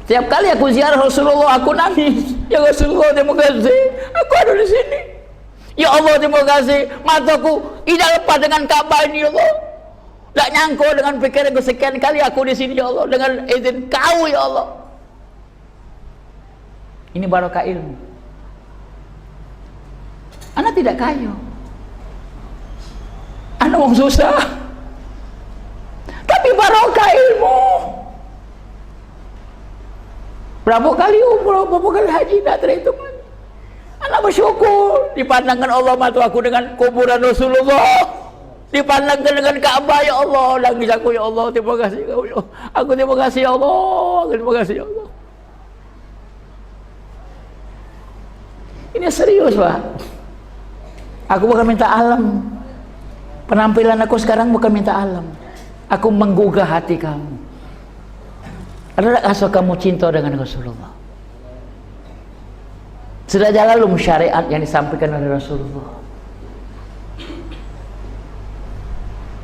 Tiap kali aku ziarah Rasulullah aku nangis. Ya Rasulullah terima kasih, aku ada di sini. Ya Allah terima kasih, mataku tidak lepas dengan Ka'bah ini ya Allah. Tak nyangka dengan pikiran kesekian kali aku di sini ya Allah, dengan izin Kau ya Allah. Ini barokah ilmu. Anak tidak kaya, anak orang susah, tapi barokah ilmu. Berapa kali umrah, berapa kali haji, tak terhitung lagi. Anak bersyukur dipandangkan Allah matu aku dengan kuburan Rasulullah, dipandangkan dengan Ka'bah. Ya Allah, nangis aku, ya Allah, terima kasih kau, ya aku, terima kasih ya Allah, terima kasih ya Allah. Ini serius, Pak. Aku bukan minta alam. Penampilan aku sekarang bukan minta alam. Aku menggugah hati kamu. Ada rasa kamu cinta dengan Rasulullah? Sudah jalan belum syariat yang disampaikan oleh Rasulullah?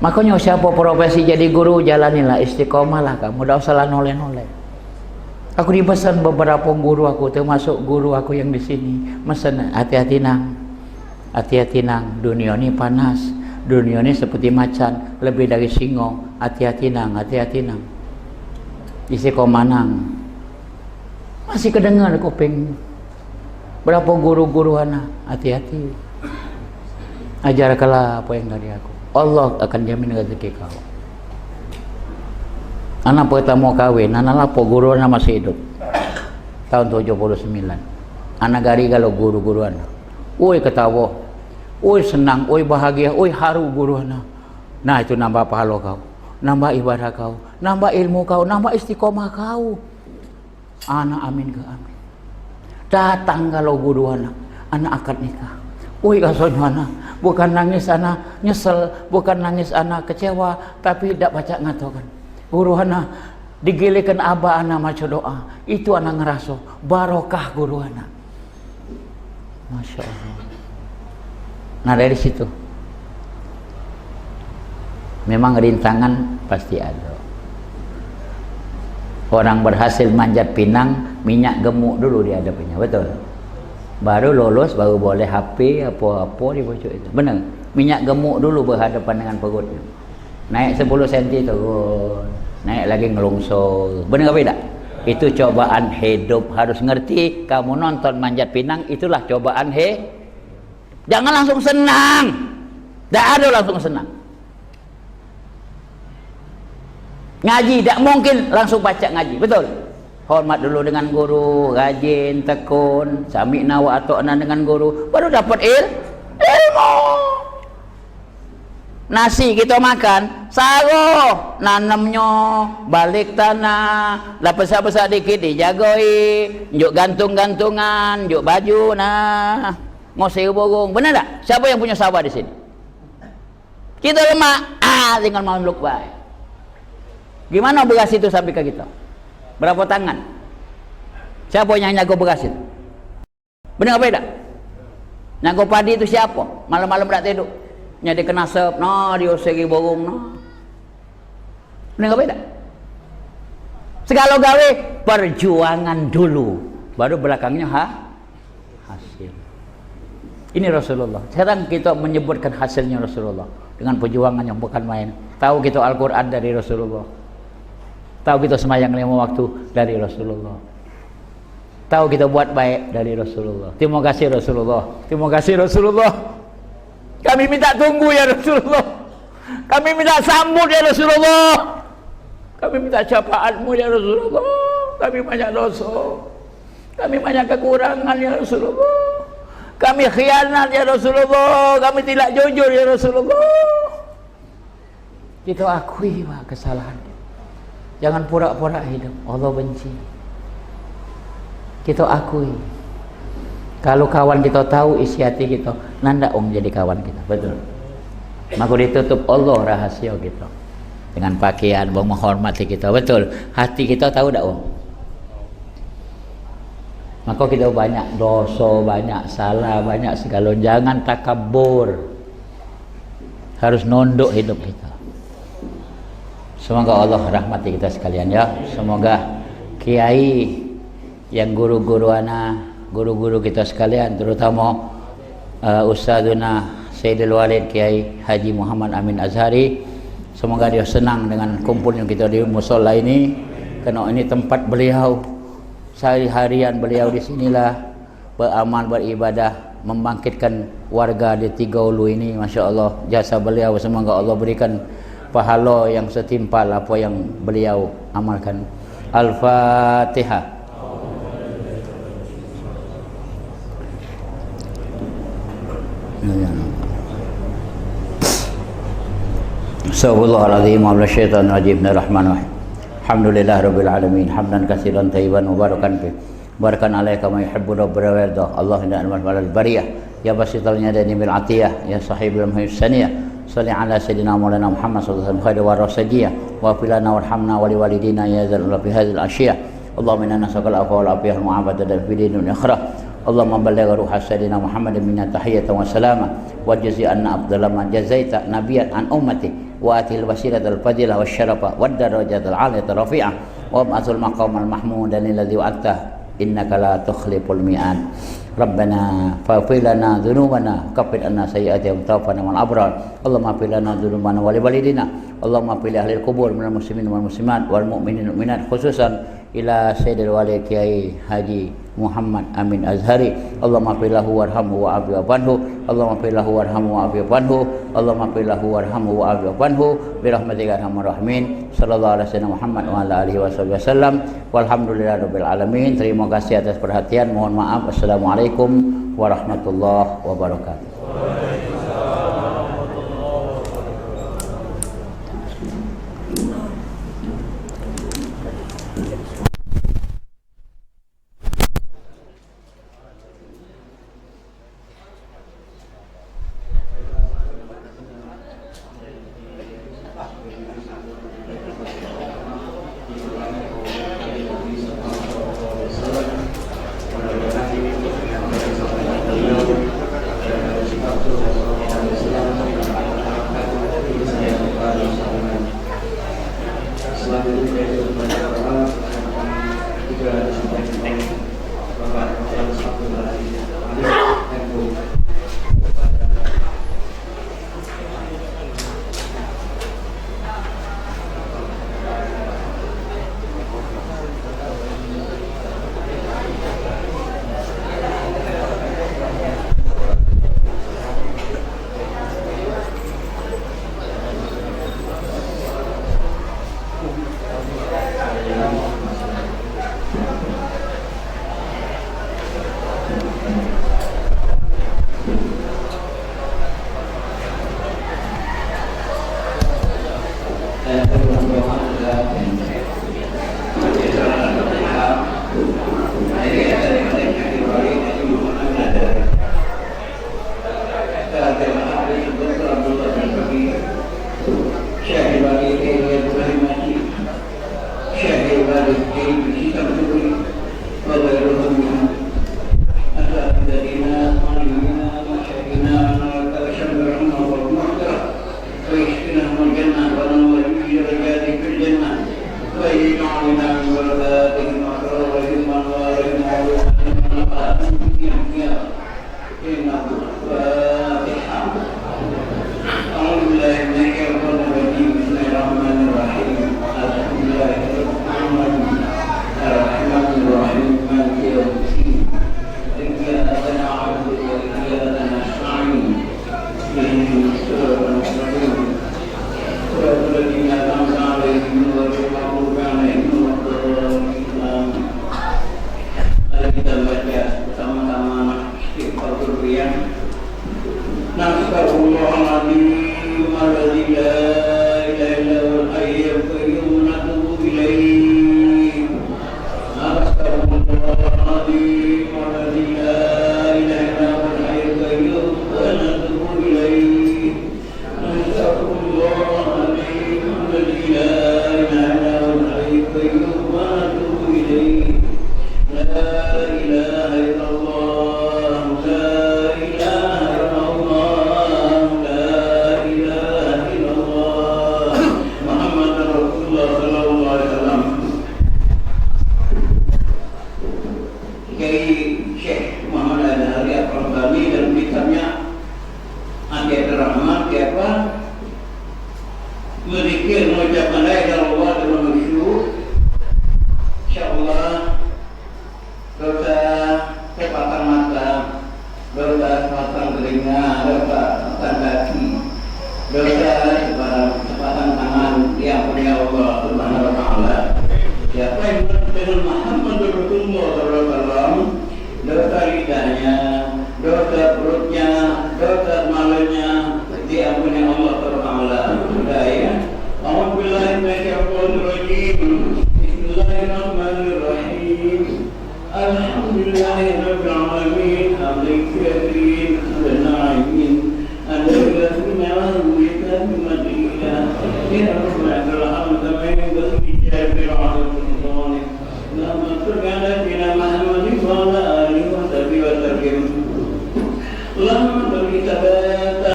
Makanya siapa profesi jadi guru, jalanilah, istiqomah lah kamu, tidak usah noleh-noleh. Aku dipesan beberapa guru aku, termasuk guru aku yang di sini, mesen hati-hati nang, hati-hati nang, dunia ini panas, dunia ini seperti macan, lebih dari singo, hati-hati nang, hati-hati nang, istiqomah nang. Masih kedengar kuping berapa guru-guru anak, hati-hati, ajarkanlah apa yang dari aku, Allah akan jamin rezeki kau. Anak pertama kawin, anak lapo guru anak masih hidup tahun 79. Anak gari kalau guru-guru anak, oi ketawa, oi senang, oi bahagia, oi haru guru anak. Nah itu nambah pahala kau, nambah ibadah kau, nambah ilmu kau, nambah istiqomah kau. Anak amin ke amin. Datang kalau guru anak akad nikah. Oi kasonyo anak, bukan nangis anak nyesel, bukan nangis anak kecewa, tapi tidak baca ngatokan. Guru anak digilikan abah anak maca doa, itu anak ngerasa barokah guru anak. Masya Allah. Nah dari situ memang rintangan pasti ada. Orang berhasil manjat pinang, minyak gemuk dulu di hadapannya, betul? Baru lolos, baru boleh HP apa-apa di pojok itu. Benar? Minyak gemuk dulu berhadapan dengan perutnya. Naik 10 cm turun, naik lagi ngelongsor. Benar apa tidak? Itu cobaan hidup, harus ngerti. Kamu nonton manjat pinang, itulah cobaan Jangan langsung senang. Tidak ada langsung senang. Ngaji, tidak mungkin langsung baca ngaji, betul? Hormat dulu dengan guru, rajin, tekun, sami nawa atau dengan guru, baru dapat ilmu. Nasi kita makan, sago, nanamnya, balik tanah, lah besar-besar dikit dijagoi, njuk gantung-gantungan, njuk baju, nah, ngosir borong, benar tak? Siapa yang punya sawah di sini? Kita lemak, tinggal makhluk baik. Gimana beras itu sampai ke kita? Berapa tangan? Siapa yang nyago beras itu? Benar apa tidak? Nyago padi itu siapa? Malam-malam tak tidur. Nyadi kena sep, dia segi borong, Benar apa tidak? Segala gawe perjuangan dulu, baru belakangnya hasil. Ini Rasulullah. Sekarang kita menyebutkan hasilnya Rasulullah dengan perjuangan yang bukan main. Tahu kita Al-Quran dari Rasulullah. Tahu kita semayang 5 waktu dari Rasulullah. Tahu kita buat baik dari Rasulullah. Terima kasih Rasulullah. Terima kasih Rasulullah. Kami minta tunggu ya Rasulullah. Kami minta sambut ya Rasulullah. Kami minta syafaatmu ya Rasulullah. Kami banyak dosa. Kami banyak kekurangan ya Rasulullah. Kami khianat ya Rasulullah. Kami tidak jujur ya Rasulullah. Kita akui kesalahan. Jangan pura-pura hidup. Allah benci. Kita akui. Kalau kawan kita tahu isi hati kita, nanda jadi kawan kita, betul. Maka ditutup Allah rahasia kita dengan pakaian, menghormati kita, betul. Hati kita tahu tak Maka kita banyak dosa, banyak salah, banyak segala. Jangan takabur. Harus nunduk hidup kita. Semoga Allah rahmati kita sekalian ya. Semoga kiai yang guru-guru anak, guru-guru kita sekalian, terutama Ustazuna Sayyidul Walid Kiai Haji Muhammad Amin Azhari, semoga dia senang dengan kumpulnya kita di musola ini, karena ini tempat beliau sehari-harian, beliau di sinilah beramal, beribadah, membangkitkan warga di Tiga Ulu ini, Masya Allah, jasa beliau, semoga Allah berikan pahala yang setimpal apa yang beliau amalkan. Al-Fatihah. Astagfirullahaladzim wa bisyaitanir rajim. Bismillahirrahmanirrahim. Alhamdulillah rabbil alamin, hamdan katsiran thayyiban mubarakan fi. Barakan alaika ma yuhibbu rabbuna wa yarda. Allah inna al-malal bariyah ya basital yadani bil atiyah ya sahibul muhsaniyah. Salli ala sayyidina maulana Muhammad sallallahu alaihi wasallam khairu wa rasadiyah wa filana warhamna wa liwalidina ya zal fi hadzal asyiyah. Allahumma inna nas'aluka al-afwa wal afiyah wal mu'afata fi din wa akhirah. Allahumma balligh ruh sayyidina Muhammad minna tahiyatan wa salama wa jazi anna afdala ma jazaita nabiyyan an ummati wa atil wasilatal fadilah wasyarafa wad darajatal aliyata rafi'ah wa ba'athul maqamal mahmudan alladhi wa'ata innaka la tukhliful mi'ad. Rabbana faghfir lana dhunubana kaffir anna sayyi'atina wa tawaffana ma'al abrar. Allahumma ighfir lana dhunubana wa li walidina. Allahumma ighfir li ahli al-qubur minal muslimin wal muslimat wal mu'minin wal mu'minat, khususan ila sayyidil wali Kiai Haji Muhammad Amin Azhari. Allahumma ighfir lahu warhamhu wa'afi wa'anhu. Allahumma ighfir lahu warhamhu wa'afi wa'anhu. Allahumma ighfir lahu warhamhu wa'afi wa'anhu bi rahmatika ya arhamar rahimin. Sallallahu alaihi wasallam Muhammad wa ala alihi wasallam. Walhamdulillahirabbil alamin. Terima kasih atas perhatian. Mohon maaf. Assalamualaikum warahmatullahi wabarakatuh.